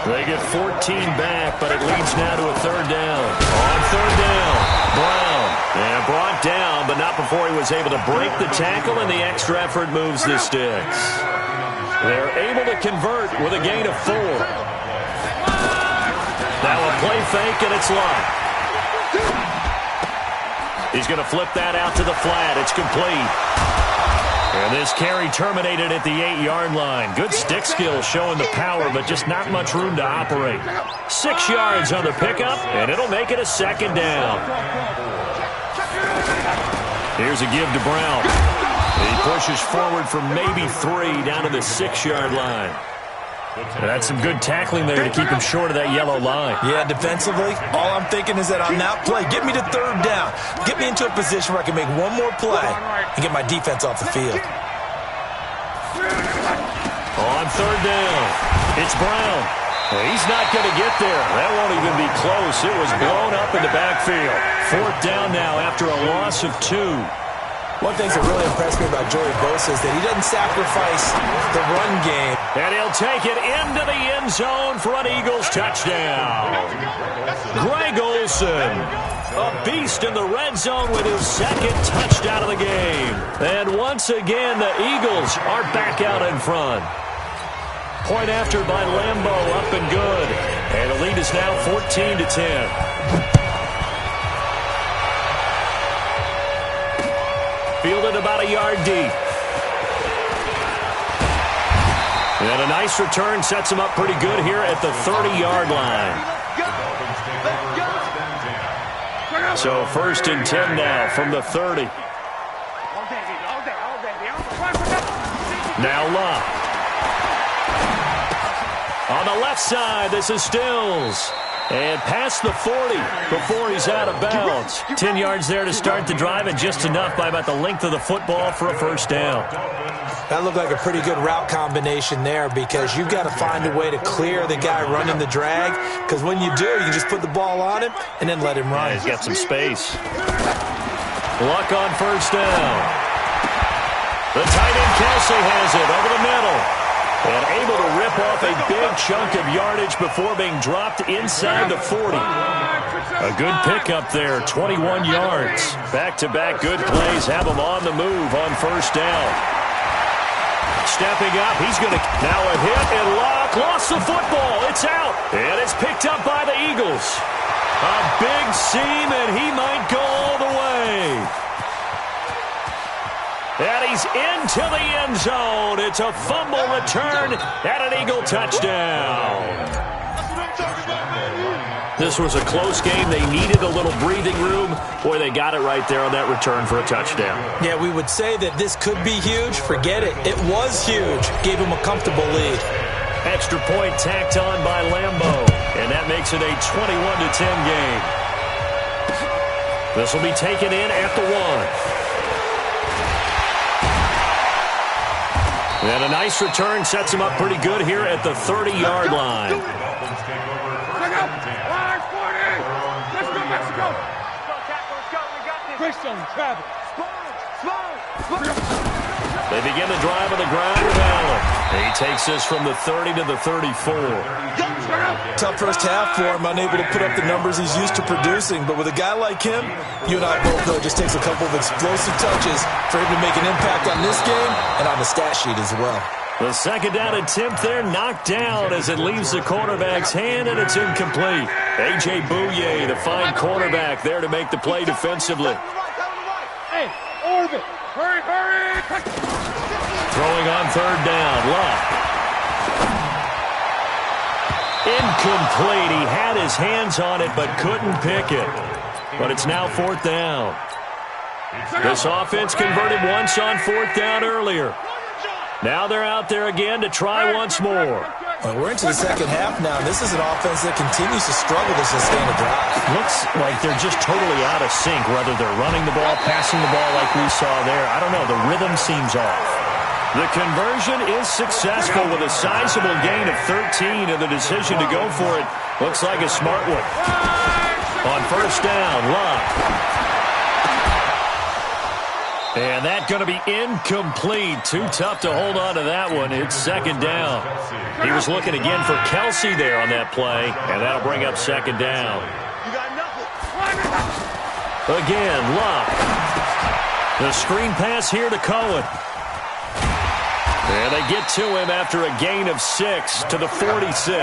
They get 14 back, but it leads now to a third down. On third down, Brown. And brought down, but not before he was able to break the tackle, and the extra effort moves the sticks. They're able to convert with a gain of 4. Now a play fake, and it's locked. He's going to flip that out to the flat. It's complete. And this carry terminated at the 8-yard line. Good stick skills showing the power, but just not much room to operate. 6 yards on the pickup, and it'll make it a second down. Here's a give to Brown. He pushes forward for maybe 3 down to the 6-yard line. And that's some good tackling there to keep him short of that yellow line. Yeah, defensively, all I'm thinking is that on that play, get me to third down. Get me into a position where I can make one more play and get my defense off the field. On third down, it's Brown. He's not going to get there. That won't even be close. It was blown up in the backfield. Fourth down now after a loss of 2. One thing that really impressed me about Joey Bosa is that he doesn't sacrifice the run game. And he'll take it into the end zone for an Eagles touchdown. Greg Olsen, a beast in the red zone with his second touchdown of the game. And once again, the Eagles are back out in front. Point after by Lambo, up and good. And the lead is now 14-10. Fielded about a yard deep. And a nice return sets him up pretty good here at the 30-yard line. So 1st and 10 now from the 30. Now Love. On the left side, this is Stills. And past the 40 before he's out of bounds. 10 yards there to start the drive, and just enough by about the length of the football for a first down. That looked like a pretty good route combination there because you've got to find a way to clear the guy running the drag, because when you do, you just put the ball on him and then let him run. Yeah, he's got some space. Luck on first down. The tight end Kelsey has it over the middle. And able to rip off a big chunk of yardage before being dropped inside the 40. A good pickup there, 21 yards. Back-to-back good plays have him on the move on first down. Stepping up, he's going to... Now a hit and Locke lost the football. It's out. And it's picked up by the Eagles. A big seam, and he might go all the way. And he's into the end zone. It's a fumble return and an Eagle touchdown. This was a close game. They needed a little breathing room. Boy, they got it right there on that return for a touchdown. Yeah, we would say that this could be huge. Forget it. It was huge. Gave him a comfortable lead. Extra point tacked on by Lambo. And that makes it a 21-10 game. This will be taken in at the 1. And a nice return sets him up pretty good here at the 30-yard line. Let's go, Mexico! Christian, Travis. They begin the drive on the ground with Allen. He takes this from the 30 to the 34. Tough first half for him, unable to put up the numbers he's used to producing. But with a guy like him, you and I both know it just takes a couple of explosive touches for him to make an impact on this game and on the stat sheet as well. The second down attempt there knocked down as it leaves the quarterback's hand, and it's incomplete. A.J. Bouye, the fine cornerback, there to make the play defensively. Hey, Orbit. Hurry, hurry! Throwing on third down, Luck. Incomplete. He had his hands on it but couldn't pick it. But it's now fourth down. This offense converted once on 4th down earlier. Now they're out there again to try once more. Well, we're into the second half now. This is an offense that continues to struggle to sustain a drive. Looks like they're just totally out of sync, whether they're running the ball, passing the ball like we saw there. I don't know. The rhythm seems off. The conversion is successful with a sizable gain of 13, and the decision to go for it looks like a smart one. On 1st down, Love. And that's going to be incomplete. Too tough to hold on to that one. It's 2nd down. He was looking again for Kelsey there on that play, and that'll bring up 2nd down. Again, Love. The screen pass here to Cohen. And they get to him after a gain of 6 to the 46.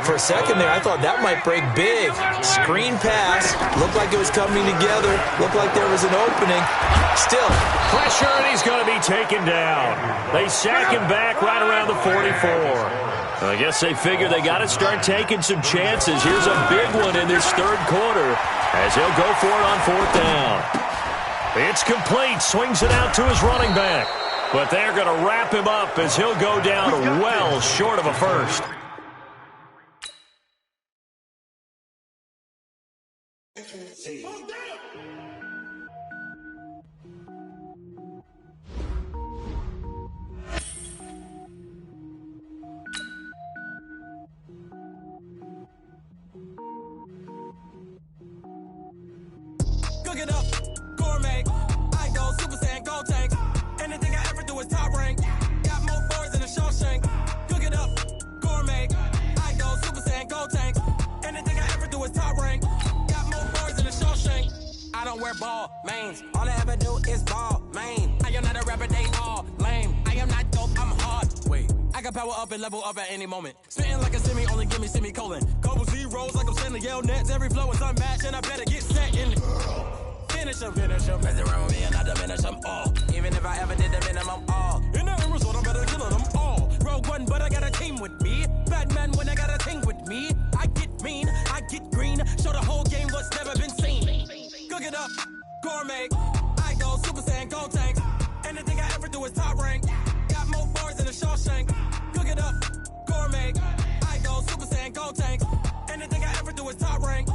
For a second there, I thought that might break big. Screen pass. Looked like it was coming together. Looked like there was an opening. Still. Pressure, and he's going to be taken down. They sack him back right around the 44. I guess they figure they got to start taking some chances. Here's a big one in this 3rd quarter as he'll go for it on 4th down. It's complete. Swings it out to his running back. But they're going to wrap him up as he'll go down well short of a first. Cook it up, gourmet. I go Super Saiyan, go tank. Anything I ever do is top rank. Got more boards than a Shawshank. Cook it up, gourmet. I go Super Saiyan, go tank. Anything I ever do is top rank. Got more boards than a Shawshank. I don't wear ball mains. All I ever do is ball main. I am not a rapper, they all lame. I am not dope, I'm hard. Wait, I can power up and level up at any moment. Spitting like a semi, only give me semicolon. Couple zeros like I'm sending yell nets. Every flow is unmatched and I better get set in. Finish them. Mess around with me and I diminish them all. Even if I ever did the minimum all. In the end result, I'm better killing them all. Rogue One, but I got a team with me. Batman when I got a team with me. I get mean, I get green. Show the whole game what's never been seen. Cook it up, gourmet. I go Super Saiyan, go tank. Anything I ever do is top rank. Got more bars than a Shawshank. Cook it up, gourmet. I go Super Saiyan, go tank. Anything I ever do is top rank.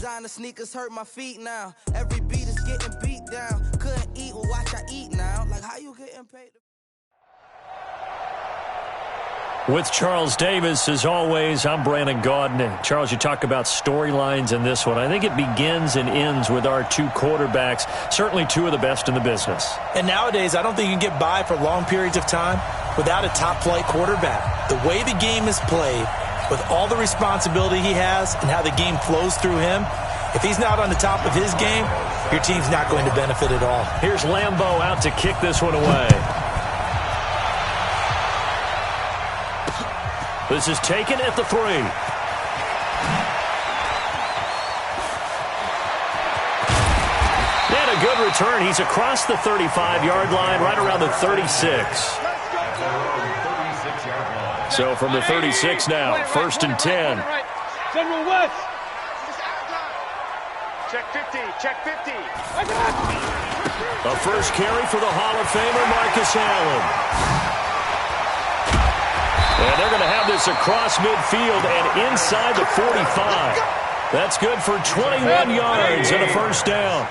Designer sneakers hurt my feet now. Every beat is getting beat down. Couldn't eat, well watch I eat now. Like how you getting paid? With Charles Davis, as always, I'm Brandon Gaudin. Charles, you talk about storylines in this one. I think it begins and ends with our 2 quarterbacks, certainly 2 of the best in the business. And nowadays, I don't think you can get by for long periods of time without a top-flight quarterback. The way the game is played, with all the responsibility he has and how the game flows through him, if he's not on the top of his game, your team's not going to benefit at all. Here's Lambeau out to kick this one away. This is taken at the 3. And a good return. He's across the 35-yard line, right around the 36. So from the 36 now, 1st and 10. General West. Check 50, check 50. A first carry for the Hall of Famer, Marcus Allen. And they're going to have this across midfield and inside the 45. That's good for 21 yards and a first down.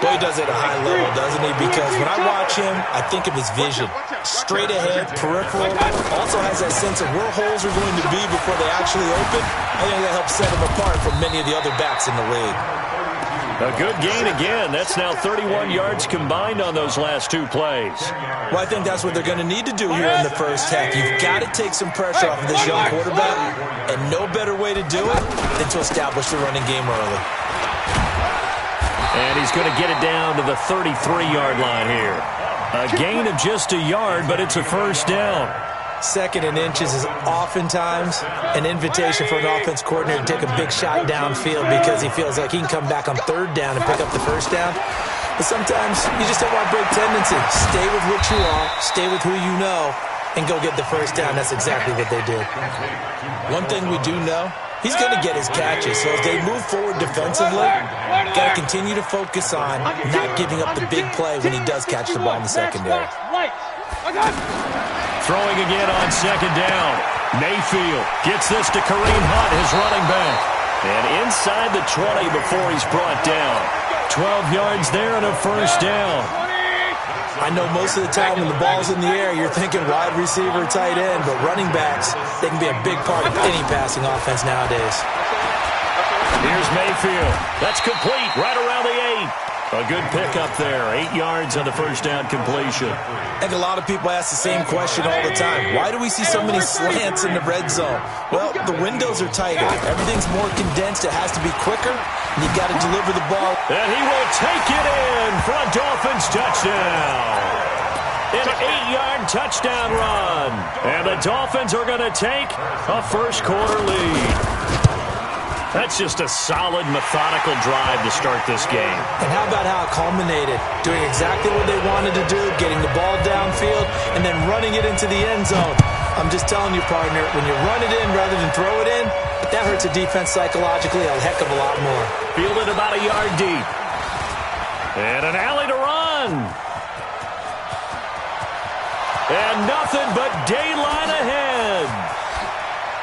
Boy, he does it at a high level, doesn't he? Because when I watch him, I think of his vision. Straight ahead, peripheral. Also has that sense of where holes are going to be before they actually open. I think that helps set him apart from many of the other backs in the league. A good gain again. That's now 31 yards combined on those last 2 plays. Well, I think that's what they're going to need to do here in the first half. You've got to take some pressure off of this young quarterback, and no better way to do it than to establish the running game early. And he's going to get it down to the 33-yard line here. A gain of just a yard, but it's a first down. 2nd and inches is oftentimes an invitation for an offense coordinator to take a big shot downfield because he feels like he can come back on 3rd down and pick up the first down. But sometimes you just don't want to break tendency. Stay with what you are, stay with who you know, and go get the first down. That's exactly what they did. One thing we do know He's going to get his catches. So as they move forward defensively, got to continue to focus on not giving up the big play when he does catch the ball in the secondary. Throwing again on second down. Mayfield gets this to Kareem Hunt, his running back. And inside the 20 before he's brought down. 12 yards there and a first down. I know most of the time when the ball's in the air, you're thinking wide receiver, tight end, but running backs, they can be a big part of any passing offense nowadays. Here's Mayfield. That's complete right around the 8. A good pickup there. 8 yards on the first down completion. I think a lot of people ask the same question all the time. Why do we see so many slants in the red zone? Well, the windows are tighter. Everything's more condensed. It has to be quicker. And you've got to deliver the ball. And he will take it in for a Dolphins touchdown. An 8-yard touchdown run. And the Dolphins are going to take a first-quarter lead. That's just a solid, methodical drive to start this game. And how about how it culminated? Doing exactly what they wanted to do, getting the ball downfield, and then running it into the end zone. I'm just telling you, partner, when you run it in rather than throw it in, that hurts a defense psychologically a heck of a lot more. Fielded about a yard deep. And an alley to run. And nothing but daylight ahead.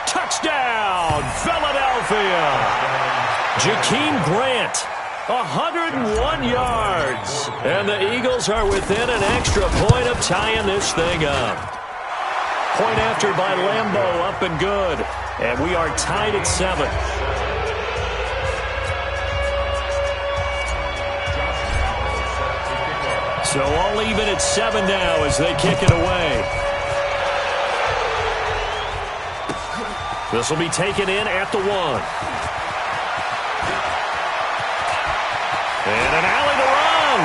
Touchdown, Philadelphia. Jakeem Grant, 101 yards. And the Eagles are within an extra point of tying this thing up. Point after by Lambeau, up and good. And we are tied at 7. So all even at 7 now as they kick it away. This will be taken in at the 1. And an alley to run.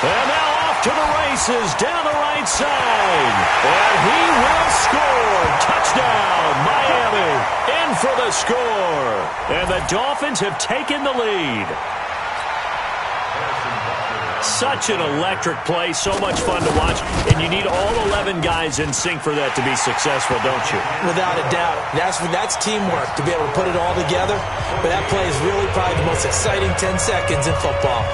And now off to the races down the right side. And he will score. Touchdown, Miami. In for the score. And the Dolphins have taken the lead. Such an electric play, so much fun to watch, and you need all 11 guys in sync for that to be successful, don't you? Without a doubt. That's teamwork, to be able to put it all together. But that play is really probably the most exciting 10 seconds in football.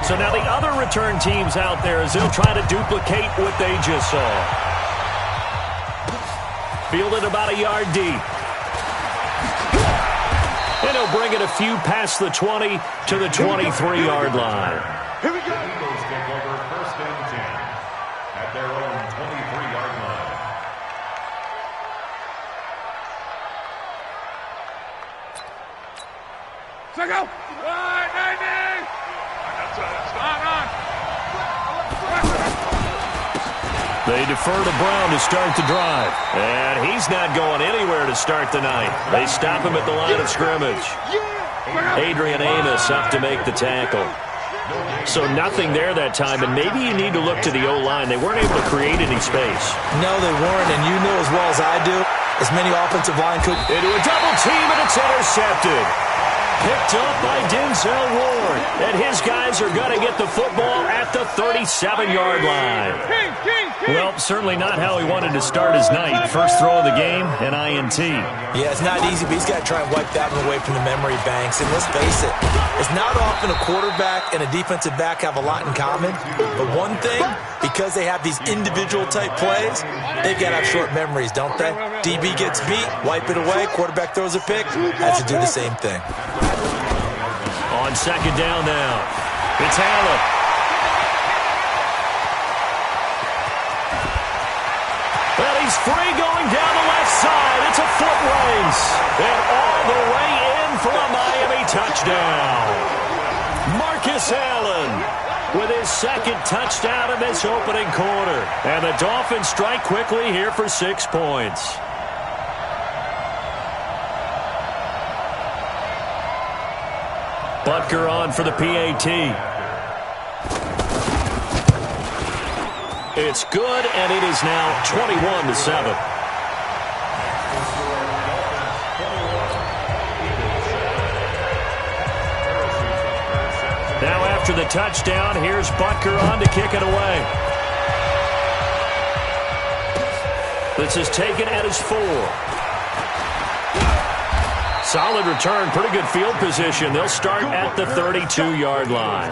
So now the other return teams out there as they'll try to duplicate what they just saw. Fielded about a yard deep. And he'll bring it a few past the 20 to the 23-yard line. Here we go. Eagles take over first and 10 at their own 23-yard line. Check out. They defer to Brown to start the drive. And he's not going anywhere to start the night. They stop him at the line of scrimmage. Adrian Amos up to make the tackle. So nothing there that time, and maybe you need to look to the O-line. They weren't able to create any space. No, they weren't, and you know as well as I do, as many offensive line could. Into a double team, and it's intercepted. Picked up by Denzel Ward. And his guys are going to get the football at the 37-yard line. Well, certainly not how he wanted to start his night. First throw of the game, an INT. Yeah, it's not easy, but he's got to try and wipe that one away from the memory banks. And let's face it, it's not often a quarterback and a defensive back have a lot in common. But one thing, because they have these individual type plays, they've got to have short memories, don't they? DB gets beat, wipe it away, quarterback throws a pick, has to do the same thing. On second down now, it's Allen. Well, he's free going down the left side. It's a foot race. And all the way in for a Miami touchdown. Marcus Allen with his second touchdown in this opening quarter. And the Dolphins strike quickly here for 6 points. Butker on for the PAT. It's good, and it is now 21-7. after the touchdown, here's Butker on to kick it away. This is taken at his 4. Solid return, pretty good field position. They'll start at the 32-yard line.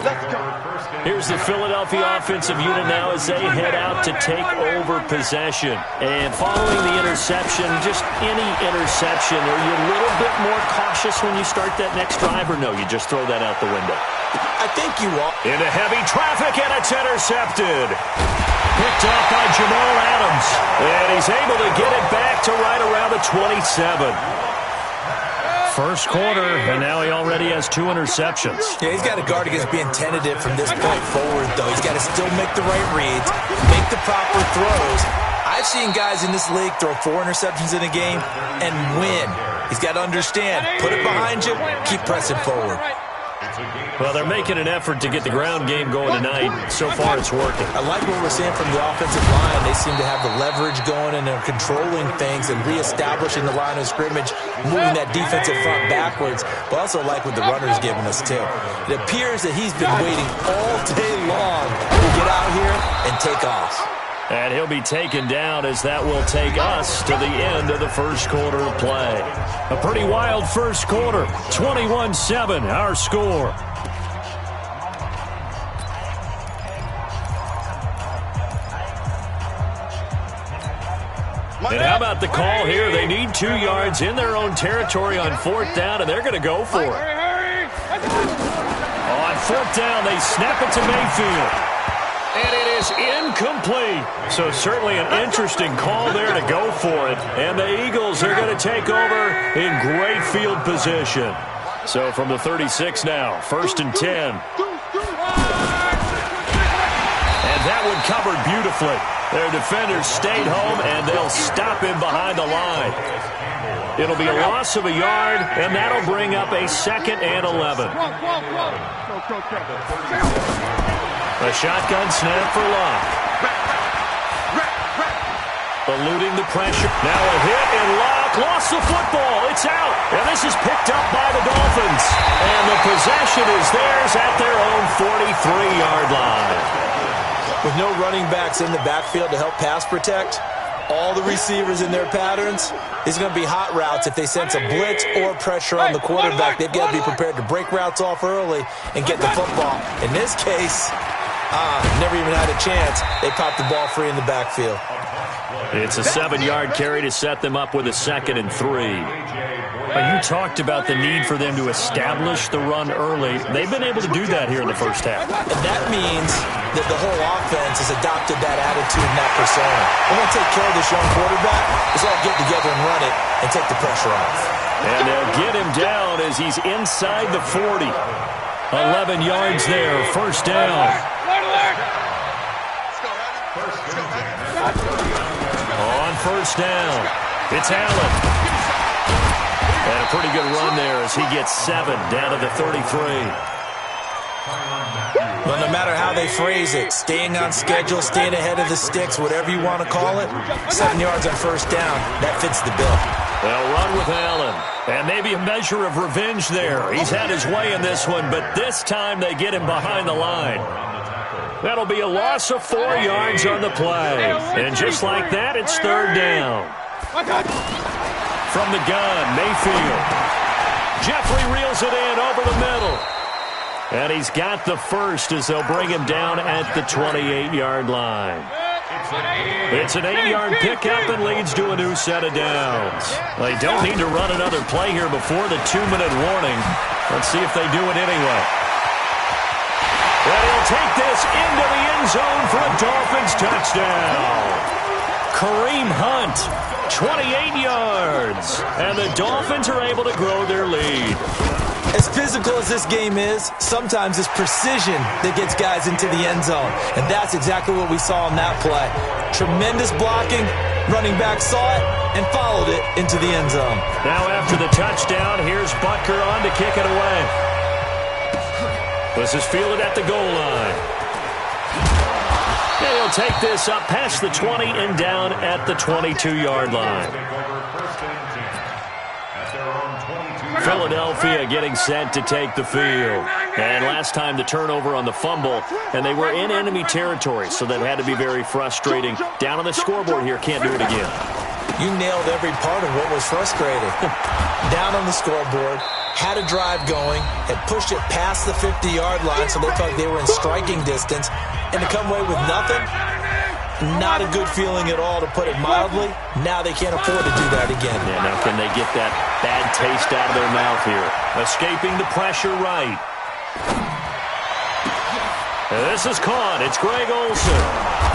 Here's the Philadelphia offensive unit now as they head out to take over possession. And following the interception, just any interception, are you a little bit more cautious when you start that next drive, or no, you just throw that out the window? I think you are. Into heavy traffic, and it's intercepted. Picked up by Jamal Adams. And he's able to get it back to right around the 27. First quarter, and now he already has 2 interceptions. Yeah, he's got to guard against being tentative from this point forward, though. He's got to still make the right reads, make the proper throws. I've seen guys in this league throw 4 interceptions in a game and win. He's got to understand, put it behind you, keep pressing forward. Well, they're making an effort to get the ground game going tonight. So far, it's working. I like what we're seeing from the offensive line. They seem to have the leverage going, and they're controlling things and reestablishing the line of scrimmage, moving that defensive front backwards. But I also like what the runner's giving us, too. It appears that he's been waiting all day long to get out here and take off. And he'll be taken down as that will take us to the end of the first quarter of play. A pretty wild first quarter. 21-7, our score. And how about the call here? They need 2 yards in their own territory on 4th down, and they're going to go for it. On 4th down, they snap it to Mayfield. And it is incomplete. So certainly an interesting call there to go for it. And the Eagles are going to take over in great field position. So from the 36 now, 1st and 10. And that one covered beautifully. Their defenders stayed home, and they'll stop him behind the line. It'll be a loss of a yard, and that'll bring up a 2nd and 11. A shotgun snap for Locke. Eluding the pressure. Now a hit, and Locke lost the football. It's out, and this is picked up by the Dolphins. And the possession is theirs at their own 43-yard line. With no running backs in the backfield to help pass protect, all the receivers in their patterns, it's going to be hot routes. If they sense a blitz or pressure on the quarterback, they've got to be prepared to break routes off early and get the football. In this case, never even had a chance. They popped the ball free in the backfield. It's a 7-yard carry to set them up with a 2nd and 3. You talked about the need for them to establish the run early. They've been able to do that here in the first half. And that means that the whole offense has adopted that attitude and that persona. We're going to take care of this young quarterback. Let's all get together and run it and take the pressure off. And they'll get him down as he's inside the 40. 11 yards there, 1st down. On 1st down, it's Allen. And a pretty good run there as he gets 7 down to the 33. Well, no matter how they phrase it, staying on schedule, staying ahead of the sticks, whatever you want to call it, 7 yards on 1st down, that fits the bill. They'll run with Allen. And maybe a measure of revenge there. He's had his way in this one, but this time they get him behind the line. That'll be a loss of 4 yards on the play. And just like that, it's 3rd down. From the gun, Mayfield. Jeffrey reels it in over the middle. And he's got the first as they'll bring him down at the 28-yard line. It's an 8-yard pickup and leads to a new set of downs. They don't need to run another play here before the 2-minute warning. Let's see if they do it anyway. And he'll take this into the end zone for a Dolphins touchdown. Kareem Hunt, 28 yards. And the Dolphins are able to grow their lead. As physical as this game is, sometimes it's precision that gets guys into the end zone. And that's exactly what we saw on that play. Tremendous blocking. Running back saw it and followed it into the end zone. Now after the touchdown, here's Butker on to kick it away. This is fielded at the goal line. And he'll take this up past the 20 and down at the 22-yard line. Philadelphia getting set to take the field. And last time the turnover on the fumble, and they were in enemy territory, so that had to be very frustrating. Down on the scoreboard here, can't do it again. You nailed every part of what was frustrating. Down on the scoreboard, had a drive going, had pushed it past the 50-yard line so they felt like they were in striking distance, and to come away with nothing, not a good feeling at all, to put it mildly. Now they can't afford to do that again. Yeah, now can they get that bad taste out of their mouth here? Escaping the pressure right. This is caught. It's Greg Olsen.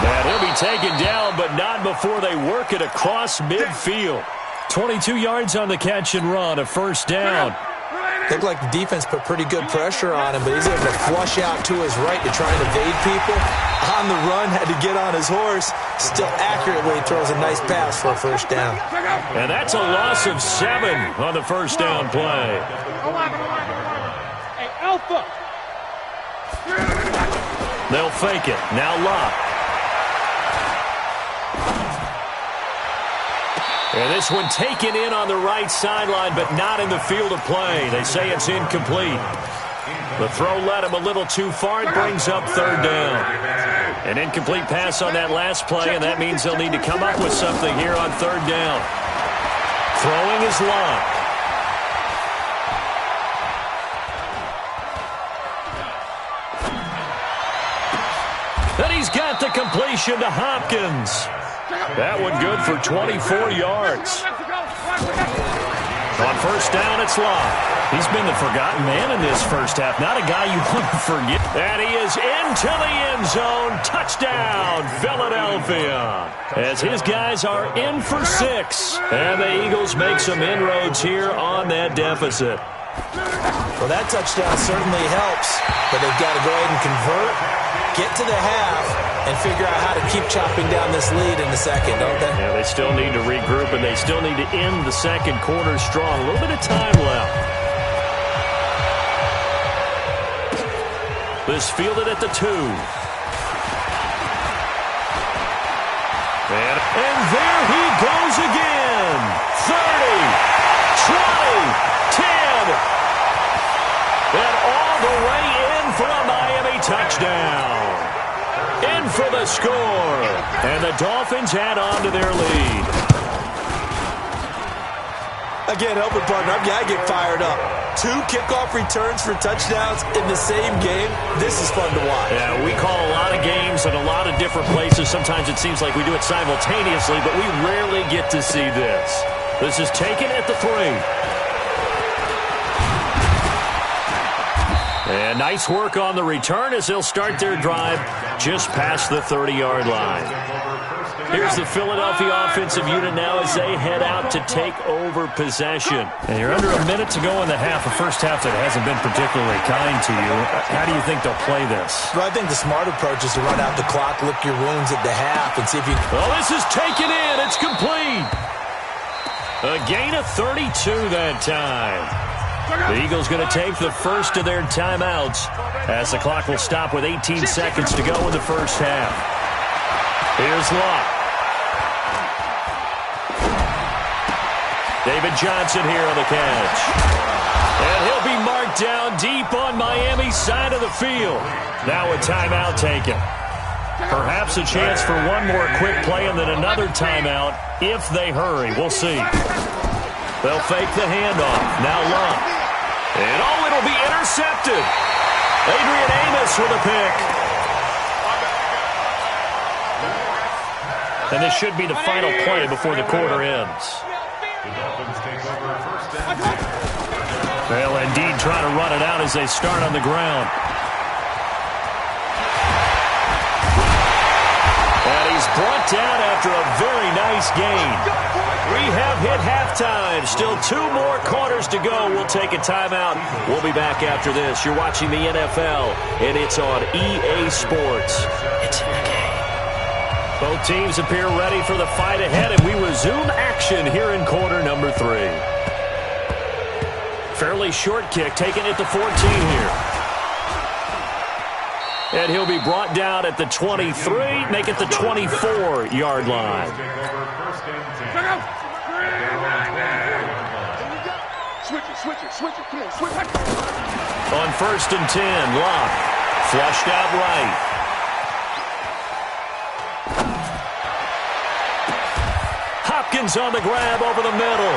And he'll be taken down, but not before they work it across midfield. 22 yards on the catch and run, a first down. Looked like the defense put pretty good pressure on him, but he's able to flush out to his right to try and evade people. On the run, had to get on his horse. Still accurately throws a nice pass for a first down. And that's a loss of 7 on the first down play. Hey, Alpha. They'll fake it. Now Locke. And this one taken in on the right sideline, but not in the field of play. They say it's incomplete. The throw led him a little too far. It brings up third down. An incomplete pass on that last play, and that means they'll need to come up with something here on third down. Throwing is Locke. And he's got the completion to Hopkins. That one good for 24 yards. On first down, it's Locke. He's been the forgotten man in this first half. Not a guy you want to forget. And he is into the end zone. Touchdown, Philadelphia. As his guys are in for 6. And the Eagles make some inroads here on that deficit. Well, that touchdown certainly helps, but they've got to go ahead and convert, get to the half, and figure out how to keep chopping down this lead in the second, don't they? Yeah, they still need to regroup, and they still need to end the second quarter strong. A little bit of time left. This fielded at the 2. And there he goes again. 30, 20, 10. And all the way in for a Miami touchdown. In for the score. And the Dolphins add on to their lead. Again, help it, partner. I get fired up. 2 kickoff returns for touchdowns in the same game. This is fun to watch. Yeah, we call a lot of games in a lot of different places. Sometimes it seems like we do it simultaneously, but we rarely get to see this. This is taken at the 3. And nice work on the return as they'll start their drive just past the 30-yard line. Here's the Philadelphia offensive unit now as they head out to take over possession. And you're under a minute to go in the half, a first half that hasn't been particularly kind to you. How do you think they'll play this? Well, I think the smart approach is to run out the clock, lick your wounds at the half, and see if you... Well, this is taken in. It's complete. A gain of 32 that time. The Eagles going to take the first of their timeouts as the clock will stop with 18 seconds to go in the first half. Here's Locke. David Johnson here on the catch. And he'll be marked down deep on Miami's side of the field. Now a timeout taken. Perhaps a chance for one more quick play and then another timeout if they hurry. We'll see. They'll fake the handoff. Now Locke. And it'll be intercepted. Adrian Amos with a pick. And this should be the final play before the quarter ends. They'll indeed try to run it out as they start on the ground. And he's brought down after a very nice gain. We have hit halftime. Still 2 more quarters to go. We'll take a timeout. We'll be back after this. You're watching the NFL, and it's on EA Sports. It's in the game. Both teams appear ready for the fight ahead, and we resume action here in quarter number 3. Fairly short kick taken at the 14 here. And he'll be brought down at the 23, make it the 24-yard line. Switch it. Come on, switch it. On 1st and 10, Locke. Flushed out right. Hopkins on the grab over the middle.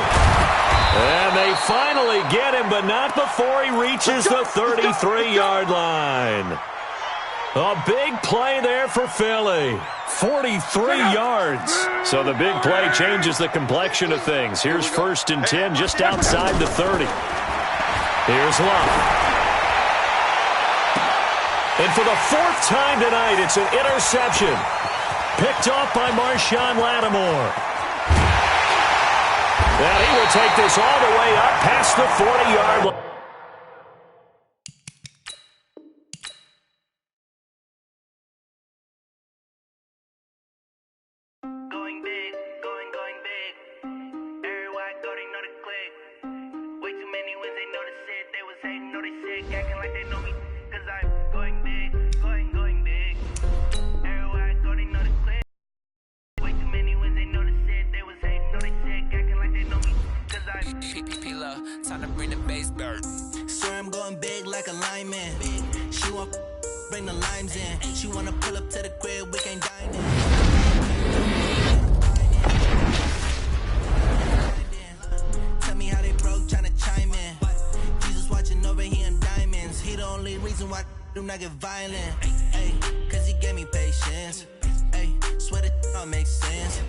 And they finally get him, but not before he reaches the 33-yard line. A big play there for Philly. 43 yards. So the big play changes the complexion of things. Here's 1st and 10 just outside the 30. Here's Locke. And for the 4th time tonight, it's an interception. Picked off by Marshawn Lattimore. And he will take this all the way up past the 40-yard line. Time to bring the bass bird. Swear I'm going big like a lineman. She want bring the limes in. She wanna pull up to the crib, we can't dine in. Tell me how they broke, tryna chime in. Jesus watching over here in diamonds. He the only reason why I do not get violent. Ay, cause he gave me patience. Ay, swear that all makes sense.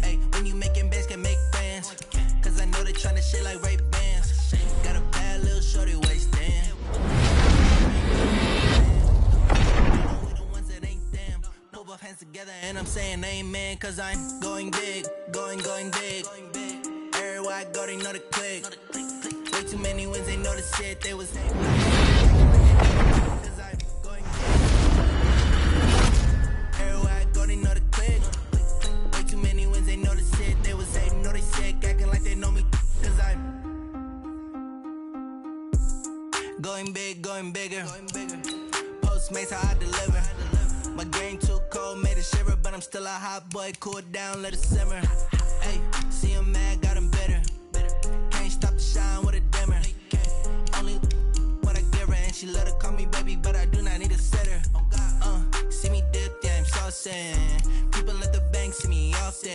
Ay, when you making bands, can make friends. Cause I know they tryna shit like Ray Bans. Got a bad little shorty wasting. We the ones that ain't damn. Move both hands together and I'm saying amen. Cause I'm going big, going big. Everywhere I go, they know the click. Way too many wins, they know the shit. They was hating. Cause I'm going big. Everywhere I go, they know the click. Way too many wins, they know the shit. They was hating, know they sick, acting like they know me. Cause I'm going big, going bigger. Postmates how I deliver. My game too cold, made it shiver, but I'm still a hot boy. Cool it down, let it simmer. Hey, see him mad, got him bitter. Can't stop the shine with a dimmer. Only what I give her, and she let her call me baby, but I do not need a sitter. See me dip, yeah, I'm saucing. People at the bank see me often.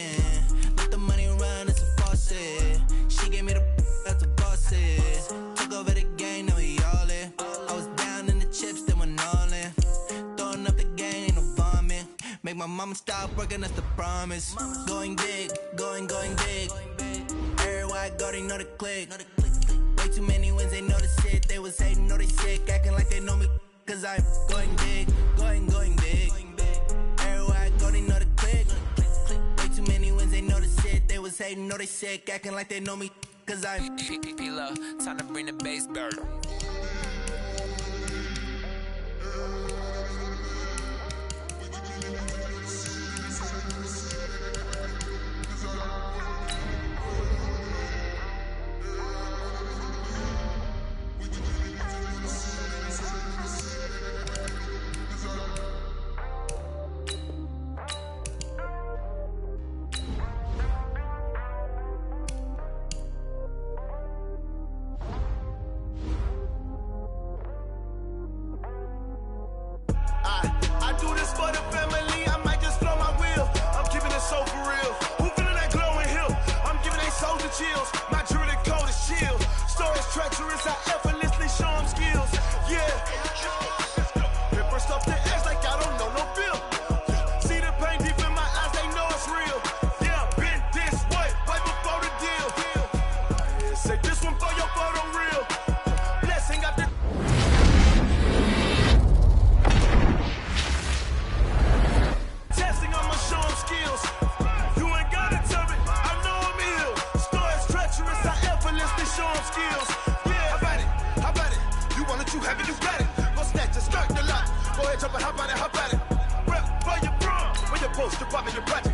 Let the money run, it's a faucet. She gave me the that's a boss is. Took over the game, now we all in. I was down in the chips, they went all in. Throwing up the game, ain't no vomit. Make my mama stop working, that's the promise. Going big, going big. Everywhere I go, they know the click. Way too many wins, they know the shit. They was hating, know they sick, acting like they know me. Cause I'm going big, going big. Everywhere I go, they know the click. Way too many wins, they know the shit. They was hating, know they sick, acting like they know me. Cause I'm P-P-P-Lo, time to bring the bass bird. Chills, my jewelry cold as chill. Storage treacherous, I effortlessly show them skills. Yeah, paper stuff to act like I don't know no bill. See the pain deep in my eyes, they know it's real. Yeah, been this way, right before the deal. Say this one for your photo real. Blessing got the testing, I'ma show them skills. You ain't gotta tell me, I know I'm ill. I effortlessly show them skills. Yeah, how about it? You want it, you have it, you got it. Go snatch it, start the lot. Go ahead, jump it, how about it? Rep for your bro. When your poster popping, your project.